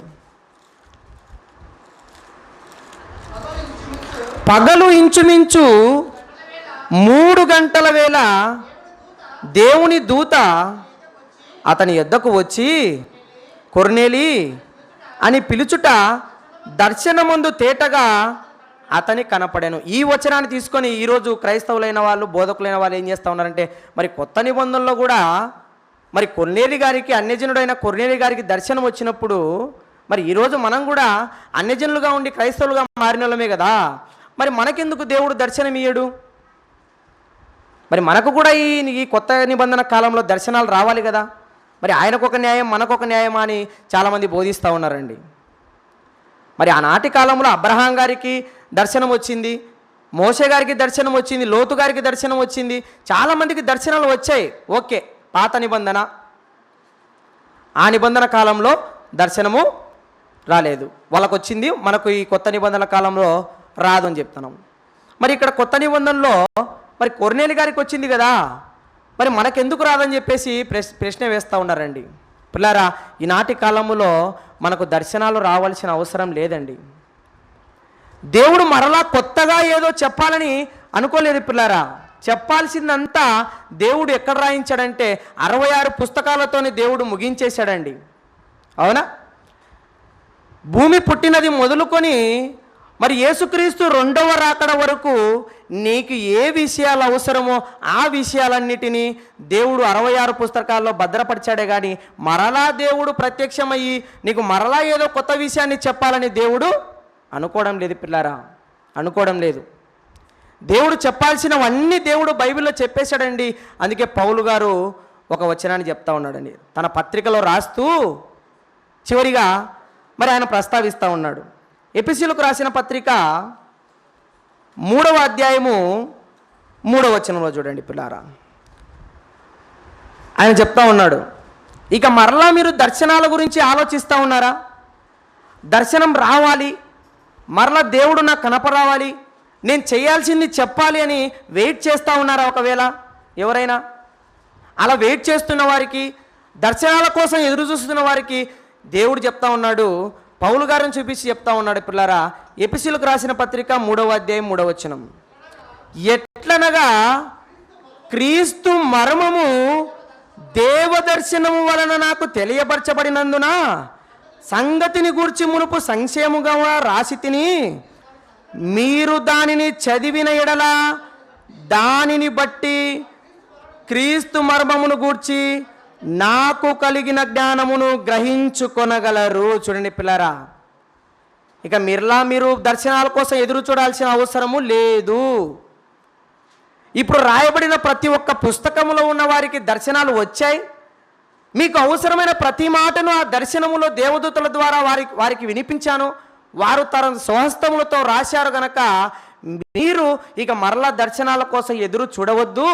పగలు ఇంచుమించు 3 గంటల వేళ దేవుని దూత అతని యొద్దకు వచ్చి కొర్నేలి అని పిలుచుట దర్శనమందు తేటగా అతని కనపడాను. ఈ వచనాన్ని తీసుకొని ఈరోజు క్రైస్తవులైన వాళ్ళు, బోధకులైన వాళ్ళు ఏం చేస్తూ ఉన్నారంటే, మరి కొత్త నిబంధనలో కూడా మరి కొర్నేలి గారికి, అన్యజనుడైన కొర్నేలి గారికి దర్శనం వచ్చినప్పుడు, మరి ఈరోజు మనం కూడా అన్యజనులుగా ఉండి క్రైస్తవులుగా మారిన వాళ్ళమే కదా, మరి మనకెందుకు దేవుడు దర్శనం ఇయ్యడు? మరి మనకు కూడా ఈ కొత్త నిబంధన కాలంలో దర్శనాలు రావాలి కదా. మరి ఆయనకొక న్యాయం, మనకొక న్యాయమా అని చాలామంది బోధిస్తూ ఉన్నారండి. మరి ఆనాటి కాలంలో అబ్రహాం గారికి దర్శనం వచ్చింది, మోషే గారికి దర్శనం వచ్చింది, లోతు గారికి దర్శనం వచ్చింది, చాలామందికి దర్శనాలు వచ్చాయి. ఓకే, పాత నిబంధన. ఆ నిబంధన కాలంలో దర్శనము రాలేదు, వాళ్ళకు వచ్చింది. మనకు ఈ కొత్త నిబంధన కాలంలో రాదు అని చెప్తున్నాం. మరి ఇక్కడ కొత్త నిబంధనలో మరి కొర్నేలి గారికి వచ్చింది కదా, మరి మనకెందుకు రాదని చెప్పేసి ప్రశ్న వేస్తూ ఉన్నారండి. పిల్లారా, ఈనాటి కాలంలో మనకు దర్శనాలు రావాల్సిన అవసరం లేదండి. దేవుడు మరలా కొత్తగా ఏదో చెప్పాలని అనుకోలేదు పిల్లారా. చెప్పాల్సిందంతా దేవుడు ఎక్కడ రాయించాడంటే 66 పుస్తకాలతోనే దేవుడు ముగించేశాడండి. అవునా? భూమి పుట్టినది మొదలుకొని మరి యేసుక్రీస్తు 2వ రాకడ వరకు నీకు ఏ విషయాలు అవసరమో ఆ విషయాలన్నిటినీ దేవుడు 66 పుస్తకాల్లో భద్రపరిచాడే కానీ మరలా దేవుడు ప్రత్యక్షమయ్యి నీకు మరలా ఏదో కొత్త విషయాన్ని చెప్పాలని దేవుడు అనుకోవడం లేదు పిల్లారా, అనుకోవడం లేదు. దేవుడు చెప్పాల్సినవన్నీ దేవుడు బైబిల్లో చెప్పేశాడండి. అందుకే పౌలు గారు ఒక వచనాన్ని చెప్తా ఉన్నాడండి, తన పత్రికలో రాస్తూ చివరిగా మరి ఆయన ప్రస్తావిస్తూ ఉన్నాడు. ఎఫెసీయులకు రాసిన పత్రిక 3వ అధ్యాయము 3వ వచనంలో చూడండి పిల్లారా, ఆయన చెప్తా ఉన్నాడు, ఇక మరలా మీరు దర్శనాల గురించి ఆలోచిస్తూ ఉన్నారా? దర్శనం రావాలి, మరలా దేవుడు నాకు కనపరావాలి, నేను చేయాల్సింది చెప్పాలి అని వెయిట్ చేస్తూ ఉన్నారా? ఒకవేళ ఎవరైనా అలా వెయిట్ చేస్తున్న వారికి, దర్శనాల కోసం ఎదురు చూస్తున్న వారికి దేవుడు చెప్తా ఉన్నాడు, పౌలు గారిని చూపించి చెప్తా ఉన్నాడు పిల్లారా. ఎఫెసీయులకు రాసిన పత్రిక 3వ అధ్యాయం 3వ వచనం. ఎట్లనగా క్రీస్తు మర్మము దేవదర్శనము వలన నాకు తెలియపరచబడినందున సంగతిని గూర్చి మునుపు సంక్షేముగా రాసి తిని, మీరు దానిని చదివిన ఎడల దానిని బట్టి క్రీస్తు మర్మమును గూర్చి నాకు కలిగిన జ్ఞానమును గ్రహించుకొనగలరు. చూడండి పిల్లారా, ఇక మీరు దర్శనాల కోసం ఎదురు చూడాల్సిన అవసరము లేదు. ఇప్పుడు రాయబడిన ప్రతి ఒక్క పుస్తకములో ఉన్న వారికి దర్శనాలు వచ్చాయి. మీకు అవసరమైన ప్రతి మాటను ఆ దర్శనములో దేవదూతల ద్వారా వారికి వినిపించాను. వారు తన స్వహస్తములతో రాశారు గనక మీరు ఇక మరలా దర్శనాల కోసం ఎదురు చూడవద్దు.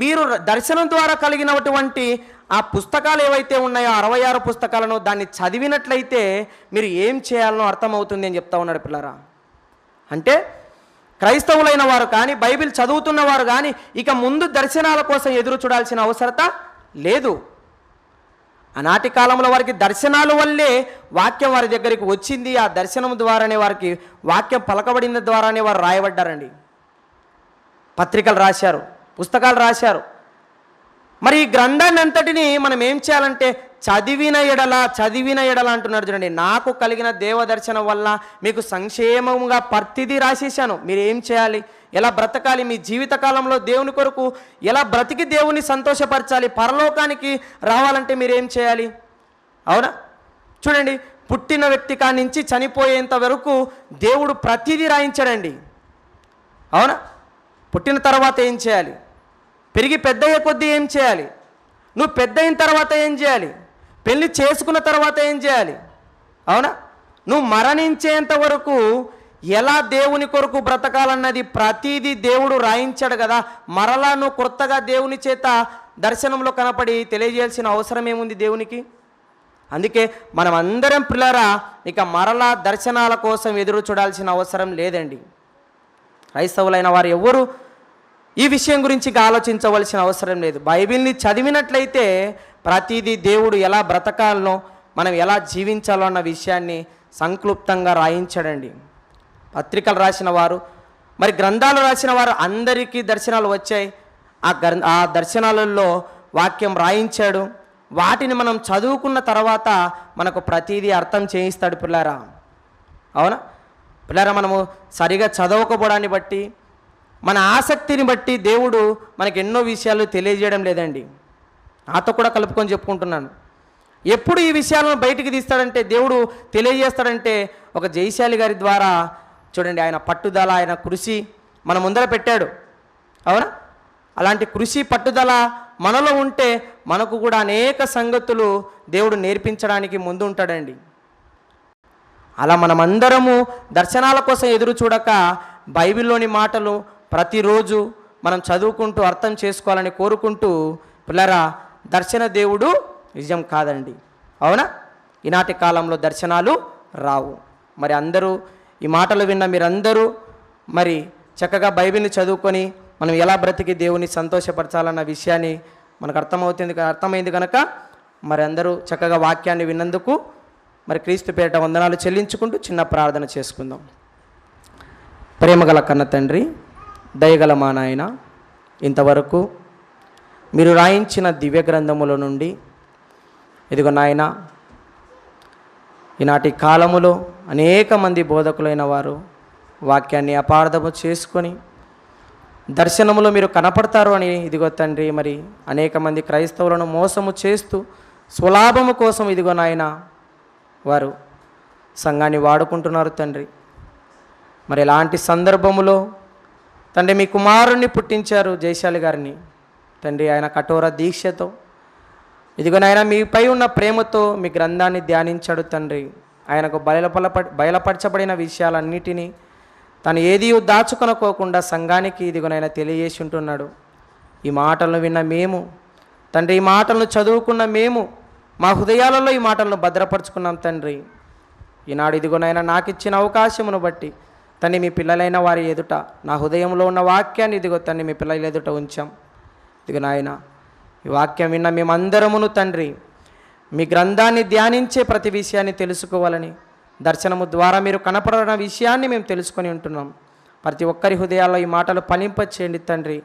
మీరు దర్శనం ద్వారా కలిగినటువంటి ఆ పుస్తకాలు ఏవైతే ఉన్నాయో 66 పుస్తకాలను దాన్ని చదివినట్లయితే మీరు ఏం చేయాలనో అర్థమవుతుంది అని చెప్తా ఉన్నాడు పిల్లరా. అంటే క్రైస్తవులైన వారు కానీ, బైబిల్ చదువుతున్నవారు కానీ ఇక ముందు దర్శనాల కోసం ఎదురు చూడాల్సిన అవసరత లేదు. ఆనాటి కాలంలో వారికి దర్శనాల వల్లే వాక్యం వారి దగ్గరికి వచ్చింది. ఆ దర్శనం ద్వారానే వారికి వాక్యం పలకబడిన ద్వారానే వారు రాయబడ్డారండి. పత్రికలు రాశారు, పుస్తకాలు రాశారు. మరి ఈ గ్రంథాన్ని అంతటిని మనం ఏం చేయాలంటే చదివిన ఎడల అంటున్నాడు చూడండి. నాకు కలిగిన దేవదర్శనం వల్ల మీకు సంక్షేమంగా ప్రతిదీ రాసేసాను. మీరు ఏం చేయాలి, ఎలా బ్రతకాలి, మీ జీవితకాలంలో దేవుని కొరకు ఎలా బ్రతికి దేవుని సంతోషపరచాలి, పరలోకానికి రావాలంటే మీరేం చేయాలి. అవునా? చూడండి, పుట్టిన వ్యక్తి కాడి నుంచి చనిపోయేంత వరకు దేవుడు ప్రతిదీ రాయించాడండి. అవునా? పుట్టిన తర్వాత ఏం చేయాలి, పెరిగి పెద్ద అయ్యే కొద్దీ ఏం చేయాలి, నువ్వు పెద్ద అయిన తర్వాత ఏం చేయాలి, పెళ్ళి చేసుకున్న తర్వాత ఏం చేయాలి, అవునా, నువ్వు మరణించేంత వరకు ఎలా దేవుని కొరకు బ్రతకాలన్నది ప్రతిదీ దేవుడు రాయించాడు కదా. మరలా నువ్వు కొత్తగా దేవుని చేత దర్శనంలో కనపడి తెలియజేయాల్సిన అవసరం ఏముంది దేవునికి? అందుకే మనం అందరం పిల్లరా ఇక మరలా దర్శనాల కోసం ఎదురు చూడాల్సిన అవసరం లేదండి. క్రైస్తవులైన వారు ఎవరు ఈ విషయం గురించి ఆలోచించవలసిన అవసరం లేదు. బైబిల్ని చదివినట్లయితే ప్రతిదీ దేవుడు ఎలా బ్రతకాలనో, మనం ఎలా జీవించాలో అన్న విషయాన్ని సంక్లుప్తంగా రాయించాడండి. పత్రికలు రాసిన వారు, మరి గ్రంథాలు రాసిన వారు అందరికీ దర్శనాలు వచ్చాయి. ఆ దర్శనాలలో వాక్యం రాయించాడు. వాటిని మనం చదువుకున్న తర్వాత మనకు ప్రతిదీ అర్థం చేయిస్తాడు పిల్లారా. అవునా పిల్లారా? మనము సరిగా చదవకపోవడాన్ని బట్టి, మన ఆసక్తిని బట్టి దేవుడు మనకు ఎన్నో విషయాలు తెలియజేయడం లేదండి. నాతో కూడా కలుపుకొని చెప్పుకుంటున్నాను. ఎప్పుడు ఈ విషయాలను బయటికి తీస్తాడంటే, దేవుడు తెలియజేస్తాడంటే ఒక జయశాలి గారి ద్వారా. చూడండి, ఆయన పట్టుదల, ఆయన కృషి మన ముందర పెట్టాడు. అవునా? అలాంటి కృషి పట్టుదల మనలో ఉంటే మనకు కూడా అనేక సంగతులు దేవుడు నేర్పించడానికి ముందు ఉంటాడండి. అలా మనమందరము దర్శనాల కోసం ఎదురు చూడక బైబిల్లోని మాటలు ప్రతిరోజు మనం చదువుకుంటూ అర్థం చేసుకోవాలని కోరుకుంటూ, పిల్లరా, దర్శన దేవుడు నిజం కాదండి. అవునా? ఈనాటి కాలంలో దర్శనాలు రావు. మరి అందరూ ఈ మాటలు విన్న మీరందరూ మరి చక్కగా బైబిల్ని చదువుకొని మనం ఎలా బ్రతికి దేవుని సంతోషపరచాలన్న విషయాన్ని మనకు అర్థమైంది కనుక మరి అందరూ చక్కగా వాక్యాన్ని విన్నందుకు మరి క్రీస్తు పేరిట వందనాలు చెల్లించుకుంటూ చిన్న ప్రార్థన చేసుకుందాం. ప్రేమగల కన్న తండ్రి, దయగల మా నాయన, ఇంతవరకు మీరు రాయించిన దివ్య గ్రంథముల నుండి ఇదిగో నాయన, ఈనాటి కాలములో అనేక మంది బోధకులైన వారు వాక్యాన్ని అపార్థము చేసుకొని దర్శనములో మీరు కనపడతారు అని ఇదిగో తండ్రి మరి అనేక మంది క్రైస్తవులను మోసము చేస్తూ స్వలాభము కోసం ఇదిగో నాయన వారు సంఘాన్ని వాడుకుంటున్నారు తండ్రి. మరి ఇలాంటి సందర్భములో తండ్రి మీ కుమారుణ్ణి పుట్టించారు జయశాలి గారిని తండ్రి. ఆయన కఠోర దీక్షతో ఇదిగో నాయన మీపై ఉన్న ప్రేమతో మీ గ్రంథాన్ని ధ్యానించాడు తండ్రి. ఆయనకు బయలుపరచబడిన విషయాలన్నిటినీ తను ఏది దాచుకొనుకోకుండా సంఘానికి ఇదిగోనైనా తెలియజేసి ఉంటున్నాడు. ఈ మాటలను విన్న మేము తండ్రి, ఈ మాటలను చదువుకున్న మేము మా హృదయాలలో ఈ మాటలను భద్రపరుచుకున్నాం తండ్రి. ఈనాడు ఇదిగోనైనా నాకు ఇచ్చిన అవకాశమును బట్టి తండ్రి మీ పిల్లలైన వారి ఎదుట నా హృదయంలో ఉన్న వాక్యాన్ని ఇదిగో తండ్రి మీ పిల్లల ఎదుట ఉంచాం. ఇదిగో నాయన, ఈ వాక్యం విన్న మేమందరమును తండ్రి మీ గ్రంథాన్ని ధ్యానించే ప్రతి విషయాన్ని తెలుసుకోవాలని, దర్శనము ద్వారా మీరు కనపడిన విషయాన్ని మేము తెలుసుకొని ఉంటున్నాం. ప్రతి ఒక్కరి హృదయాల్లో ఈ మాటలు ఫలింపచేయండి తండ్రి.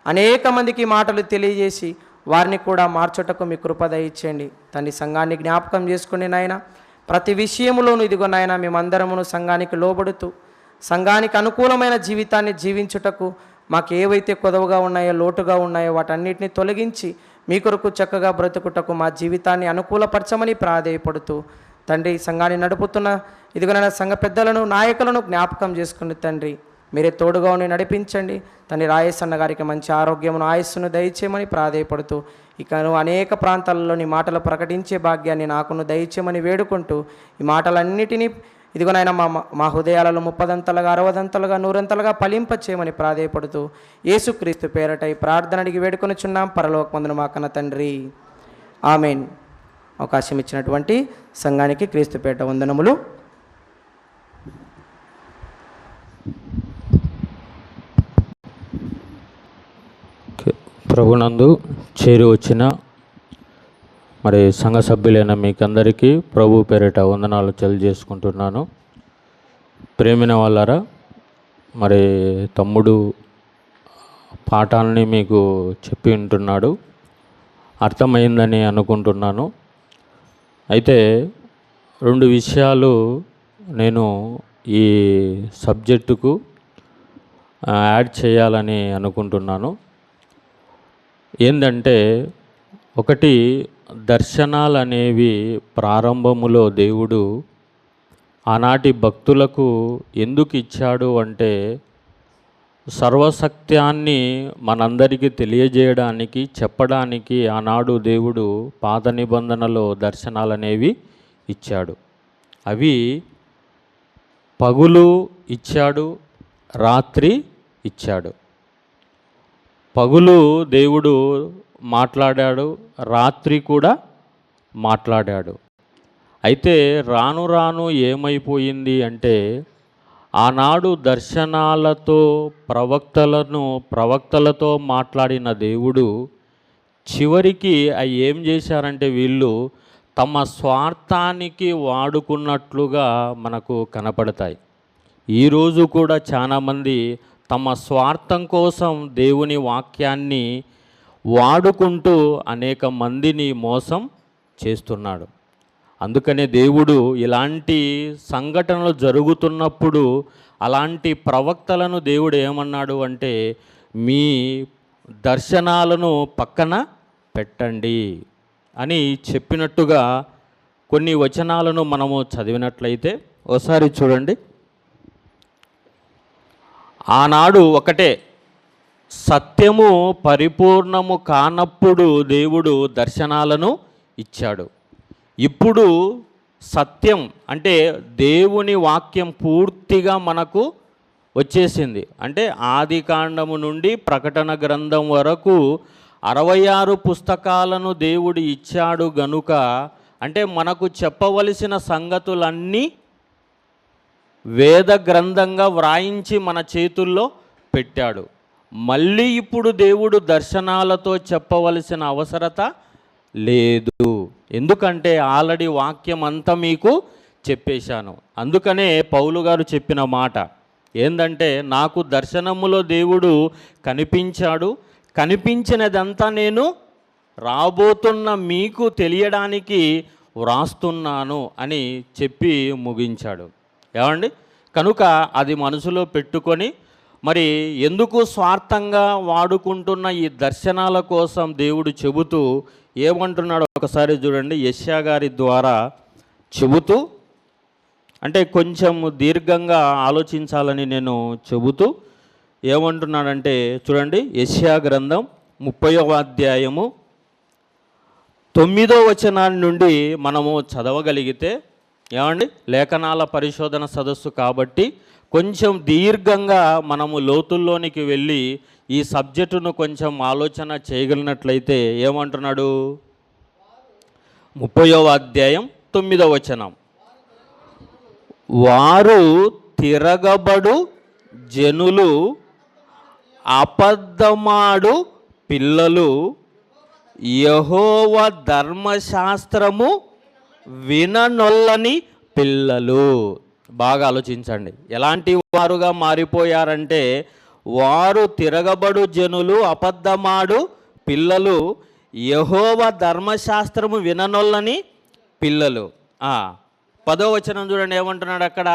అనేక మందికి ఈ మాటలు తెలియజేసి వారిని కూడా మార్చుటకు మీ కృప దయచేయండి తండ్రి. సంఘాన్ని జ్ఞాపకం చేసుకోండి నాయన. ప్రతి విషయంలోనూ ఇదిగో నాయన మేమందరమును సంఘానికి లోబడుతూ సంఘానికి అనుకూలమైన జీవితాన్ని జీవించుటకు మాకు ఏవైతే కొదవగా ఉన్నాయో, లోటుగా ఉన్నాయో వాటన్నిటిని తొలగించి మీ కొరకు చక్కగా బ్రతుకుటకు మా జీవితాన్ని అనుకూలపరచమని ప్రాధేయపడుతూ తండ్రి, సంఘాన్ని నడుపుతున్న ఇదిగోనైనా సంఘ పెద్దలను, నాయకులను జ్ఞాపకం చేసుకుని తండ్రి మీరే తోడుగా ఉండి నడిపించండి తండ్రి. రాయేశన్న గారికి మంచి ఆరోగ్యమును, ఆయుస్సును దయచేయమని ప్రాధేయపడుతూ ఇక అనేక ప్రాంతాలలో నీ మాటలు ప్రకటించే భాగ్యాన్ని నాకును దయచేయమని వేడుకుంటూ ఈ మాటలన్నిటినీ ఇదిగోనైనా మా హృదయాలలో 30ంతలుగా 60ంతలుగా 100ంతలుగా ఫలింపచేయమని ప్రాధేయపడుతూ యేసుక్రీస్తు పేరట ఈ ప్రార్థన అడిగి వేడుకొనుచున్నాం పరలోకమందున మా కన్న తండ్రి, ఆమెన్. అవకాశం ఇచ్చినటువంటి సంఘానికి క్రీస్తు పేరట వందనములు. ప్రభునందు చేరి వచ్చిన మరి సంఘ సభ్యులైన మీకందరికీ ప్రభు పేరిట వందనాలు తెలియజేసుకుంటున్నాను. ప్రేమిన వాళ్ళారా, మరి తమ్ముడు పాఠాలని మీకు చెప్పి ఉంటున్నాడు, అర్థమైందని అనుకుంటున్నాను. అయితే 2 విషయాలు నేను ఈ సబ్జెక్టుకు యాడ్ చేయాలని అనుకుంటున్నాను. ఏంటంటే, ఒకటి, దర్శనాలు అనేవి ప్రారంభములో దేవుడు ఆనాటి భక్తులకు ఎందుకు ఇచ్చాడు అంటే, సర్వసత్యాన్ని మనందరికీ తెలియజేయడానికి, చెప్పడానికి ఆనాడు దేవుడు పాత నిబంధనలో దర్శనాలు అనేవి ఇచ్చాడు. అవి పగులు ఇచ్చాడు, రాత్రి ఇచ్చాడు. పగులు దేవుడు మాట్లాడాడు, రాత్రి కూడా మాట్లాడాడు. అయితే రాను రాను ఏమైపోయింది అంటే, ఆనాడు దర్శనాలతో ప్రవక్తలతో మాట్లాడిన దేవుడు చివరికి అవి ఏం చేశారంటే, వీళ్ళు తమ స్వార్థానికి వాడుకున్నట్లుగా మనకు కనపడతాయి. ఈరోజు కూడా చాలామంది తమ స్వార్థం కోసం దేవుని వాక్యాన్ని వాడుకుంటూ అనేక మందిని మోసం చేస్తున్నాడు. అందుకనే దేవుడు ఇలాంటి సంఘటనలు జరుగుతున్నప్పుడు అలాంటి ప్రవక్తలను దేవుడు ఏమన్నాడు అంటే, మీ దర్శనాలను పక్కన పెట్టండి అని చెప్పినట్టుగా కొన్ని వచనాలను మనము చదివినట్లయితే ఒకసారి చూడండి. ఆనాడు ఒకటే, సత్యము పరిపూర్ణము కానప్పుడు దేవుడు దర్శనాలను ఇచ్చాడు. ఇప్పుడు సత్యం అంటే దేవుని వాక్యం పూర్తిగా మనకు వచ్చేసింది. అంటే ఆది కాండము నుండి ప్రకటన గ్రంథం వరకు 66 పుస్తకాలను దేవుడు ఇచ్చాడు గనుక, అంటే మనకు చెప్పవలసిన సంగతులన్నీ వేద గ్రంథంగా వ్రాయించి మన చేతుల్లో పెట్టాడు. మళ్ళీ ఇప్పుడు దేవుడు దర్శనాలతో చెప్పవలసిన అవసరత లేదు. ఎందుకంటే ఆల్రెడీ వాక్యం అంతా మీకు చెప్పేశాను. అందుకనే పౌలు గారు చెప్పిన మాట ఏంటంటే, నాకు దర్శనములో దేవుడు కనిపించాడు, కనిపించినదంతా నేను రాబోతున్న మీకు తెలియడానికి వ్రాస్తున్నాను అని చెప్పి ముగించాడు. ఏమండి, కనుక అది మనసులో పెట్టుకొని మరి ఎందుకు స్వార్థంగా వాడుకుంటున్న ఈ దర్శనాల కోసం దేవుడు చెబుతూ ఏమంటున్నాడో ఒకసారి చూడండి. యెషయా గారి ద్వారా చెబుతూ, అంటే కొంచెం దీర్ఘంగా ఆలోచించాలని నేను చెబుతూ ఏమంటున్నాడంటే చూడండి. యెషయా గ్రంథం 30వ అధ్యాయము 9వ వచనాన్ని నుండి మనము చదవగలిగితే, ఏమండి, లేఖనాల పరిశోధన సదస్సు కాబట్టి కొంచెం దీర్ఘంగా మనము లోతుల్లోనికి వెళ్ళి ఈ సబ్జెక్టును కొంచెం ఆలోచన చేయగలిగినట్లయితే ఏమంటున్నాడు? 30వ అధ్యాయం 9వ వచనం, వారు తిరగబడు జనులు, అబద్ధమాడు పిల్లలు, యెహోవా ధర్మశాస్త్రము విననొల్లని పిల్లలు. బాగా ఆలోచించండి. ఎలాంటి వారుగా మారిపోయారంటే, వారు తిరగబడు జనులు, అబద్ధమాడు పిల్లలు, యెహోవా ధర్మశాస్త్రము విననొల్లని పిల్లలు. 10వ వచనం చూడండి, ఏమంటున్నాడు అక్కడ?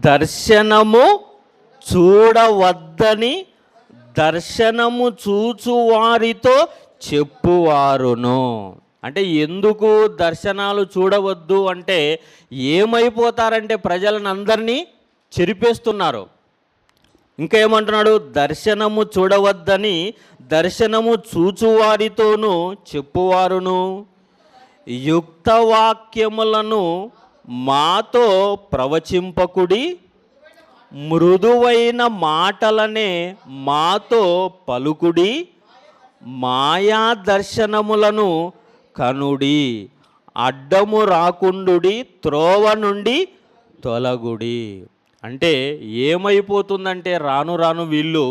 దర్శనము చూడవద్దని దర్శనము చూచువారితో చెప్పువారును. అంటే ఎందుకు దర్శనాలు చూడవద్దు అంటే, ఏమైపోతారంటే ప్రజలను అందరినీ చెరిపేస్తున్నారు. ఇంకా ఏమంటున్నాడు? దర్శనము చూడవద్దని దర్శనము చూచువారితోనూ చెప్పువారును, యుక్తవాక్యములను మాతో ప్రవచింపకుడి, మృదువైన మాటలనే మాతో పలుకుడి, మాయా దర్శనములను కనుడి, అడ్డము రాకుండుడి, త్రోవ నుండి తొలగుడి. అంటే ఏమైపోతుందంటే, రాను రాను వీళ్ళు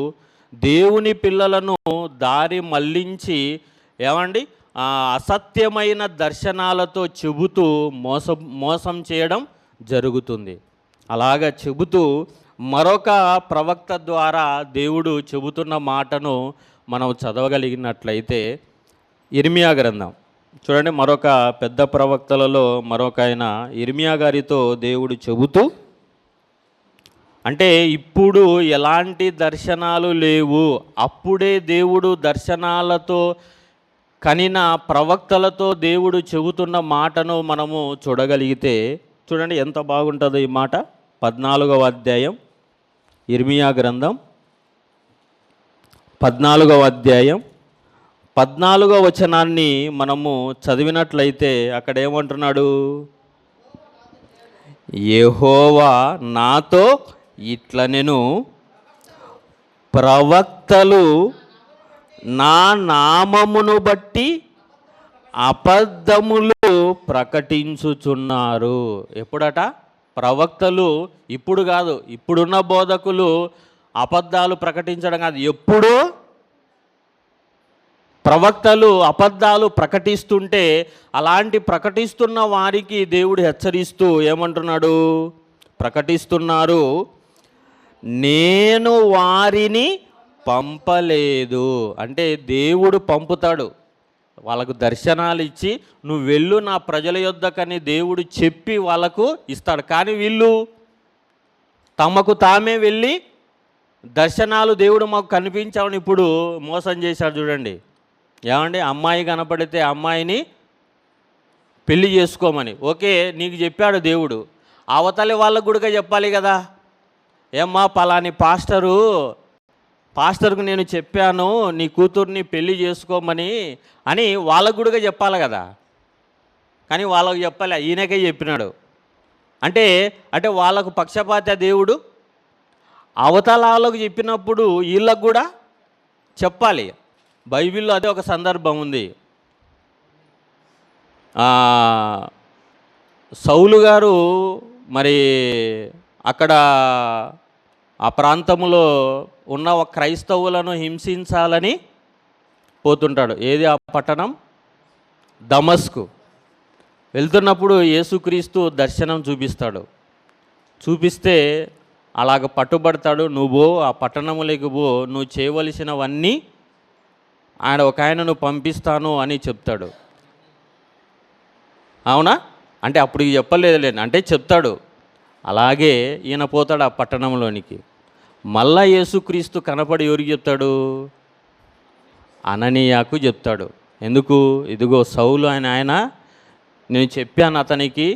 దేవుని పిల్లలను దారి మళ్ళించి ఏమండి అసత్యమైన దర్శనాలతో చెబుతూ మోసం చేయడం జరుగుతుంది. అలాగా చెబుతూ మరొక ప్రవక్త ద్వారా దేవుడు చెబుతున్న మాటను మనం చదవగలిగినట్లయితే, ఇర్మియా గ్రంథం చూడండి. మరొక పెద్ద ప్రవక్తలలో మరొక ఆయన ఇర్మియా గారితో దేవుడు చెబుతూ, అంటే ఇప్పుడు ఎలాంటి దర్శనాలు లేవు, అప్పుడే దేవుడు దర్శనాలతో కనిన ప్రవక్తలతో దేవుడు చెబుతున్న మాటను మనము చూడగలిగితే చూడండి ఎంత బాగుంటుందో ఈ మాట. 14వ అధ్యాయం ఇర్మియా గ్రంథం 14వ అధ్యాయం 14వ వచనాన్ని మనము చదివినట్లయితే అక్కడ ఏమంటున్నాడు? యెహోవా నాతో ఇట్లనెను, ప్రవక్తలు నా నామమును బట్టి అబద్ధములు ప్రకటించుచున్నారు. ఎప్పుడట? ప్రవక్తలు, ఇప్పుడు కాదు, ఇప్పుడున్న బోధకులు అబద్ధాలు ప్రకటించడం కాదు, ఎప్పుడూ ప్రవక్తలు అబద్ధాలు ప్రకటిస్తుంటే అలాంటి ప్రకటిస్తున్న వారికి దేవుడు హెచ్చరిస్తూ ఏమంటున్నాడు? ప్రకటిస్తున్నారు, నేను వారిని పంపలేదు. అంటే దేవుడు పంపుతాడు, వాళ్ళకు దర్శనాలు ఇచ్చి నువ్వు వెళ్ళు నా ప్రజల యొద్దకని దేవుడు చెప్పి వాళ్ళకు ఇస్తాడు. కానీ వీళ్ళు తమకు తామే వెళ్ళి దర్శనాలు దేవుడు మాకు కనిపించామని ఇప్పుడు మోసం చేశాడు. చూడండి, ఏమండి, అమ్మాయి కనపడితే అమ్మాయిని పెళ్లి చేసుకోమని ఓకే నీకు చెప్పాడు దేవుడు, అవతలి వాళ్ళకు కూడా చెప్పాలి కదా. ఏమ్మా పలాని పాస్టర్కు నేను చెప్పాను నీ కూతుర్ని పెళ్లి చేసుకోమని అని వాళ్ళకు కూడా చెప్పాలి కదా. కానీ వాళ్ళకు చెప్పాలి, ఈయనకే చెప్పినాడు. అంటే వాళ్ళకు పక్షపాత దేవుడు. అవతల వాళ్ళకు చెప్పినప్పుడు వీళ్ళకు కూడా చెప్పాలి. బైబిల్లో అదే ఒక సందర్భం ఉంది. సౌలు గారు మరి అక్కడ ఆ ప్రాంతంలో ఉన్న ఒక క్రైస్తవులను హింసించాలని పోతుంటాడు. ఏది ఆ పట్టణం? దమస్కు. వెళ్తున్నప్పుడు యేసుక్రీస్తు దర్శనం చూపిస్తే అలాగ పట్టుబడతాడు. నువ్వు ఆ పట్టణములోకి నువ్వు చేయవలసినవన్నీ ఒక ఆయనను పంపిస్తాను అని చెప్తాడు. అవునా? అంటే అప్పుడు చెప్పలేదులేండి, అంటే చెప్తాడు. అలాగే ఈయన పోతాడు ఆ పట్టణంలోనికి. మళ్ళా యేసుక్రీస్తు కనపడి ఎవరికి చెప్తాడు? అననీయాకు చెప్తాడు. ఎందుకు? ఇదిగో సౌలు ఆయన నేను చెప్పాను అతనికి,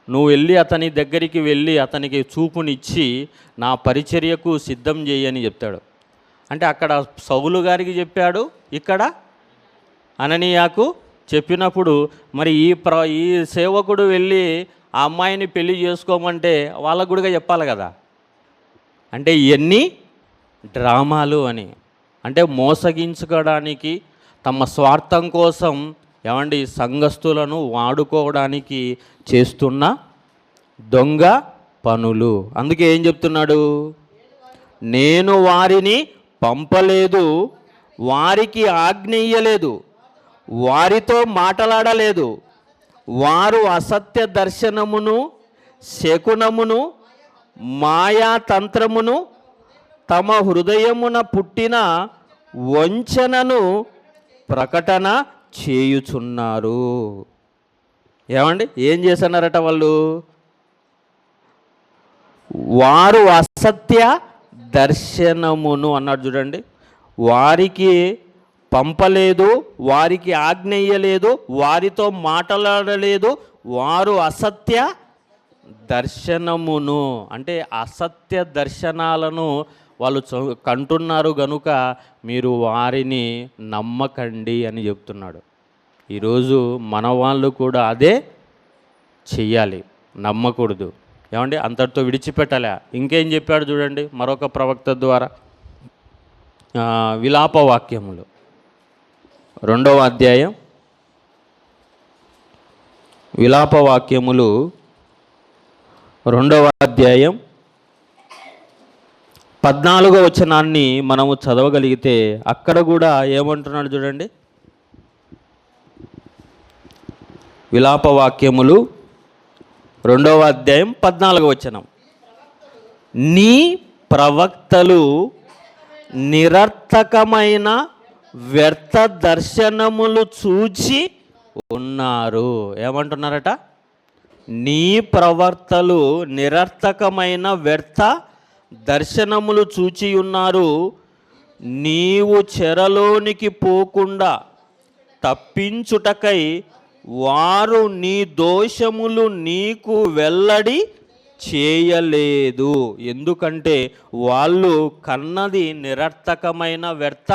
నువ్వు వెళ్ళి అతని దగ్గరికి వెళ్ళి అతనికి చూపునిచ్చి నా పరిచర్యకు సిద్ధం చేయని చెప్తాడు. అంటే అక్కడ సౌలు గారికి చెప్పాడు, ఇక్కడ అననీయాకు చెప్పినప్పుడు మరి ఈ సేవకుడు వెళ్ళి ఆ అమ్మాయిని పెళ్లి చేసుకోమంటే వాళ్ళకు కూడా చెప్పాలి కదా. అంటే ఇవన్నీ డ్రామాలు అని, అంటే మోసగించుకోవడానికి, తమ స్వార్థం కోసం ఏమండి సంఘస్థులను వాడుకోవడానికి చేస్తున్న దొంగ పనులు. అందుకే ఏం చెప్తున్నాడు? నేను వారిని పంపలేదు, వారికి ఆజ్ఞ ఇయ్యలేదు, వారితో మాట్లాడలేదు. వారు అసత్య దర్శనమును, శకునమును, మాయాతంత్రమును, తమ హృదయమున పుట్టిన వంచనను ప్రకటన చేయుచున్నారు. ఏమండి, ఏం చేస్తున్నారట వాళ్ళు? వారు అసత్య దర్శనమును అన్నాడు చూడండి. వారికి పంపలేదు, వారికి ఆజ్ఞ ఇయ్యలేదు, వారితో మాట్లాడలేదు, వారు అసత్య దర్శనమును, అంటే అసత్య దర్శనాలను వాళ్ళు కంటున్నారు గనుక మీరు వారిని నమ్మకండి అని చెప్తున్నాడు. ఈరోజు మన వాళ్ళు కూడా అదే చెయ్యాలి, నమ్మకూడదు. ఏమండి, అంతటితో విడిచిపెట్టాలి. ఇంకేం చెప్పాడు చూడండి మరొక ప్రవక్త ద్వారా. విలాపవాక్యములు 2వ అధ్యాయం, విలాపవాక్యములు 2వ అధ్యాయం 14వ వచనాన్ని మనము చదవగలిగితే అక్కడ కూడా ఏమంటున్నాడు చూడండి. విలాపవాక్యములు 2వ అధ్యాయం 14వ వచనం, నీ ప్రవక్తలు నిరర్థకమైన వ్యర్థ దర్శనములు చూచి ఉన్నారు. ఏమంటున్నారట? నీ ప్రవక్తలు నిరర్థకమైన వ్యర్థ దర్శనములు చూచి ఉన్నారు. నీవు చెరలోనికి పోకుండా తప్పించుటకై వారు నీ దోషములు నీకు వెల్లడి చేయలేదు. ఎందుకంటే వాళ్ళు కన్నది నిరర్థకమైన వ్యర్థ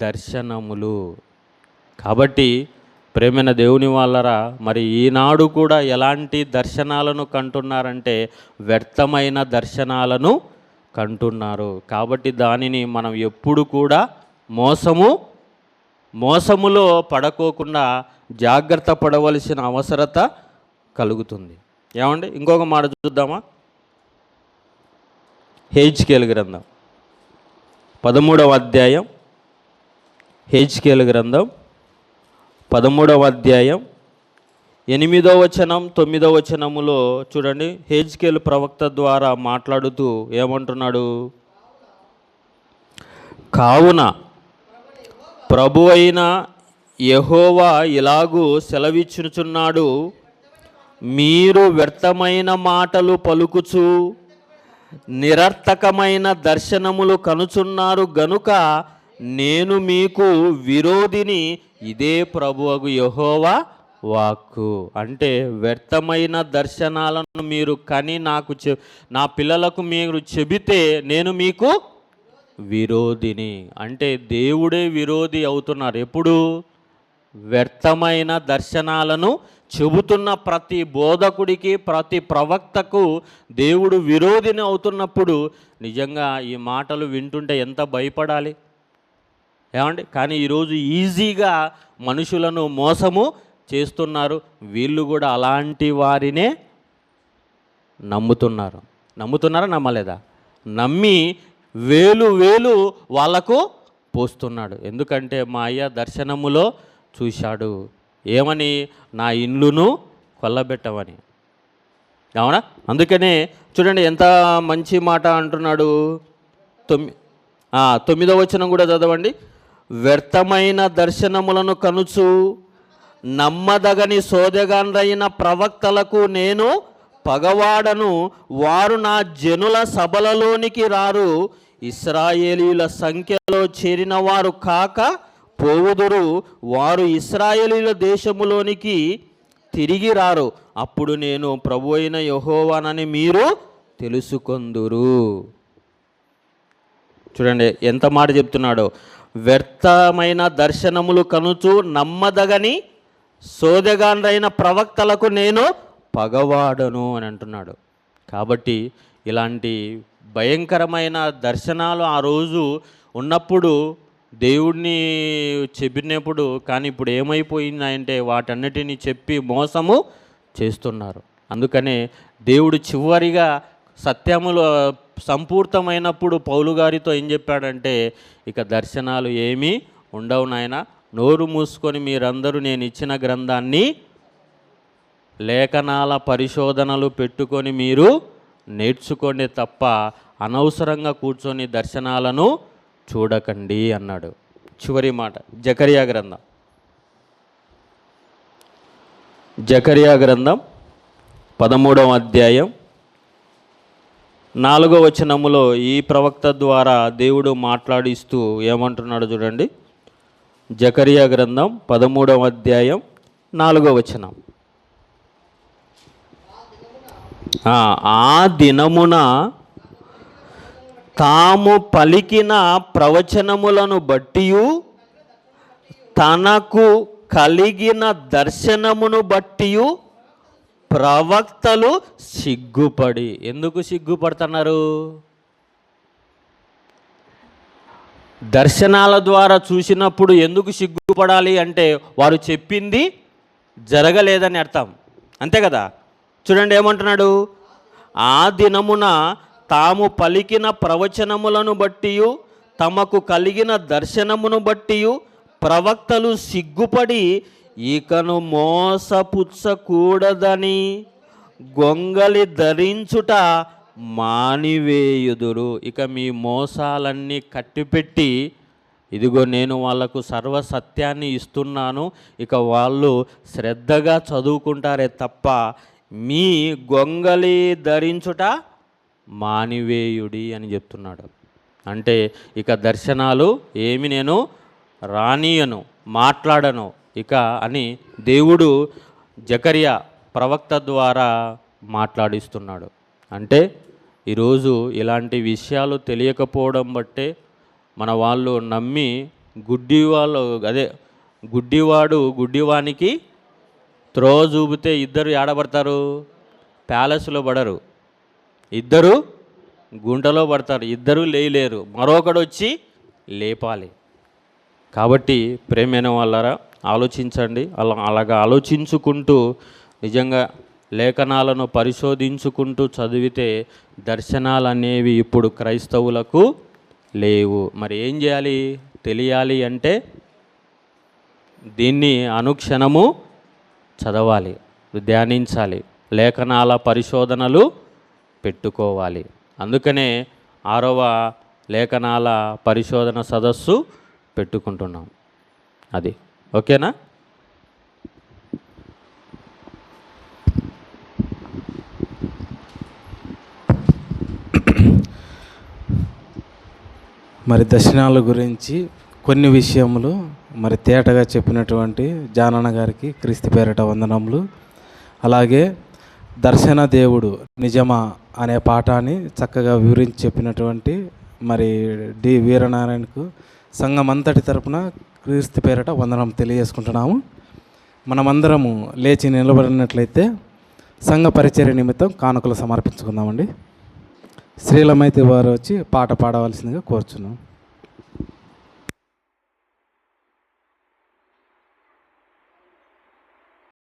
దర్శనములు. కాబట్టి ప్రేమైన దేవుని వాళ్ళరా, మరి ఈనాడు కూడా ఎలాంటి దర్శనాలను కంటున్నారంటే వ్యర్థమైన దర్శనాలను కంటున్నారు. కాబట్టి దానిని మనం ఎప్పుడు కూడా మోసములో పడకోకుండా జాగ్రత్త పడవలసిన అవసరత కలుగుతుంది. ఏమండి, ఇంకొక మాట చూద్దామా? హెజ్కేలు గ్రంథం 13వ అధ్యాయం, హెజ్కేలు గ్రంథం 13వ అధ్యాయం 8వ వచనం 9వ వచనములో చూడండి, హెజ్కేలు ప్రవక్త ద్వారా మాట్లాడుతూ ఏమంటున్నాడు? కావున ప్రభువైన యెహోవా ఇలాగూ సెలవిచ్చుచున్నాడు, మీరు వ్యర్థమైన మాటలు పలుకుచు నిరర్థకమైన దర్శనములు కనుచున్నారు గనుక నేను మీకు విరోధిని, ఇదే ప్రభువగు యెహోవా వాక్కు. అంటే వ్యర్థమైన దర్శనాలను మీరు కని నా పిల్లలకు మీరు చెబితే నేను మీకు విరోధిని. అంటే దేవుడే విరోధి అవుతున్నారు. ఎప్పుడు? వ్యర్థమైన దర్శనాలను చెబుతున్న ప్రతి బోధకుడికి, ప్రతి ప్రవక్తకు దేవుడు విరోధిని అవుతున్నప్పుడు నిజంగా ఈ మాటలు వింటుంటే ఎంత భయపడాలి ఏమండి? కానీ ఈరోజు ఈజీగా మనుషులను మోసము చేస్తున్నారు. వీళ్ళు కూడా అలాంటి వారినే నమ్ముతున్నారా నమ్మలేదా? నమ్మి వేలు వాళ్ళకు పోస్తున్నాడు. ఎందుకంటే మా అయ్య దర్శనములో చూశాడు, ఏమని? నా ఇండ్లును కొల్లబెట్టవని. అవునా? అందుకనే చూడండి ఎంత మంచి మాట అంటున్నాడు. 9వ వచనం కూడా చదవండి. వ్యర్థమైన దర్శనములను కనుచు నమ్మదగని సోదెగాండ్రైన ప్రవక్తలకు నేను పగవాడను, వారు నా జనుల సభలలోనికి రారు, ఇశ్రాయేలీయుల సంఖ్యలో చేరిన వారు కాక పోవుదురు, వారు ఇశ్రాయేలీయుల దేశములోనికి తిరిగి రారు, అప్పుడు నేను ప్రభు అయిన యెహోవానని మీరు తెలుసుకొందురు. చూడండి ఎంత మాట చెప్తున్నాడో. వ్యర్థమైన దర్శనములు కనుచు నమ్మదగని సోదెగాండ్రైన ప్రవక్తలకు నేను పగవాడను అని అంటున్నాడు. కాబట్టి ఇలాంటి భయంకరమైన దర్శనాలు ఆ రోజు ఉన్నప్పుడు దేవుడిని చెప్పినప్పుడు, కానీ ఇప్పుడు ఏమైపోయిందంటే వాటన్నిటిని చెప్పి మోసము చేస్తున్నారు. అందుకనే దేవుడు చివరిగా సత్యములు సంపూర్తమైనప్పుడు పౌలు గారితో ఏం చెప్పాడంటే, ఇక దర్శనాలు ఏమీ ఉండవు నాయనా, నోరు మూసుకొని మీరందరూ నేను ఇచ్చిన గ్రంథాన్ని లేఖనాల పరిశోధనలు పెట్టుకొని మీరు నేర్చుకోండి తప్ప అనవసరంగా కూర్చొని దర్శనాలను చూడకండి అన్నాడు. చివరి మాట జకరియా గ్రంథం 13వ అధ్యాయం 4వ వచనములో ఈ ప్రవక్త ద్వారా దేవుడు మాట్లాడిస్తూ ఏమంటున్నాడు చూడండి. జకరియా గ్రంథం 13వ అధ్యాయం 4వ వచనం. ఆ దినమున తాము పలికిన ప్రవచనములను బట్టియు తనకు కలిగిన దర్శనమును బట్టియు ప్రవక్తలు సిగ్గుపడి. ఎందుకు సిగ్గుపడుతున్నారు? దర్శనాల ద్వారా చూసినప్పుడు ఎందుకు సిగ్గుపడాలి అంటే వారు చెప్పింది జరగలేదని అర్థం, అంతే కదా. చూడండి ఏమంటున్నాడు. ఆ దినమున తాము పలికిన ప్రవచనములను బట్టియు తమకు కలిగిన దర్శనమును బట్టియు ప్రవక్తలు సిగ్గుపడి ఇకను మోసపుచ్చకూడదని గొంగలి ధరించుట మానివేయుదురు. ఇక మీ మోసాలన్నీ కట్టిపెట్టి, ఇదిగో నేను వాళ్లకు సర్వసత్యాన్ని ఇస్తున్నాను, ఇక వాళ్ళు శ్రద్ధగా చదువుకుంటారే తప్ప మీ గొంగలి ధరించుట మానివేయుడి అని చెప్తున్నాడు. అంటే ఇక దర్శనాలు ఏమి నేను రానియను, మాట్లాడను ఇక అని దేవుడు జకరియా ప్రవక్త ద్వారా మాట్లాడిస్తున్నాడు. అంటే ఈరోజు ఇలాంటి విషయాలు తెలియకపోవడం బట్టే మన వాళ్ళు నమ్మి గుడ్డి వాళ్ళు, అదే గుడ్డివాడు గుడ్డివానికి త్రోవ చూపితే ఇద్దరు ఏడబడతారు, ప్యాలెస్లో పడరు, ఇద్దరు గుంటలో పడతారు, ఇద్దరు లేయలేరు, మరొకడు వచ్చి లేపాలి. కాబట్టి ప్రేమైన వాళ్ళారా ఆలోచించండి. అలాగా ఆలోచించుకుంటూ నిజంగా లేఖనాలను పరిశోధించుకుంటూ చదివితే దర్శనాలు అనేవి ఇప్పుడు క్రైస్తవులకు లేవు. మరి ఏం చేయాలి? తెలియాలి అంటే దీన్ని అనుక్షణము చదవాలి, ధ్యానించాలి, లేఖనాల పరిశోధనలు పెట్టుకోవాలి. అందుకనే 6వ లేఖనాల పరిశోధన సదస్సు పెట్టుకుంటున్నాం. అది ఓకేనా? మరి దర్శనాల గురించి కొన్ని విషయములు మరి తేటగా చెప్పినటువంటి జానన్న గారికి క్రీస్తు పేరిట వందనములు. అలాగే దర్శన దేవుడు నిజమా అనే పాఠాన్ని చక్కగా వివరించి చెప్పినటువంటి మరి డి వీరనారాయణకు సంఘం అంతటి తరపున క్రీస్తు పేరిట వందనం తెలియజేసుకుంటున్నాము. మనమందరము లేచి నిలబడినట్లయితే సంఘ పరిచర్య నిమిత్తం కానుకలు సమర్పించుకుందామండి. శ్రీలమైతే వారు వచ్చి పాట పాడవలసిందిగా కోరుచున్నాం.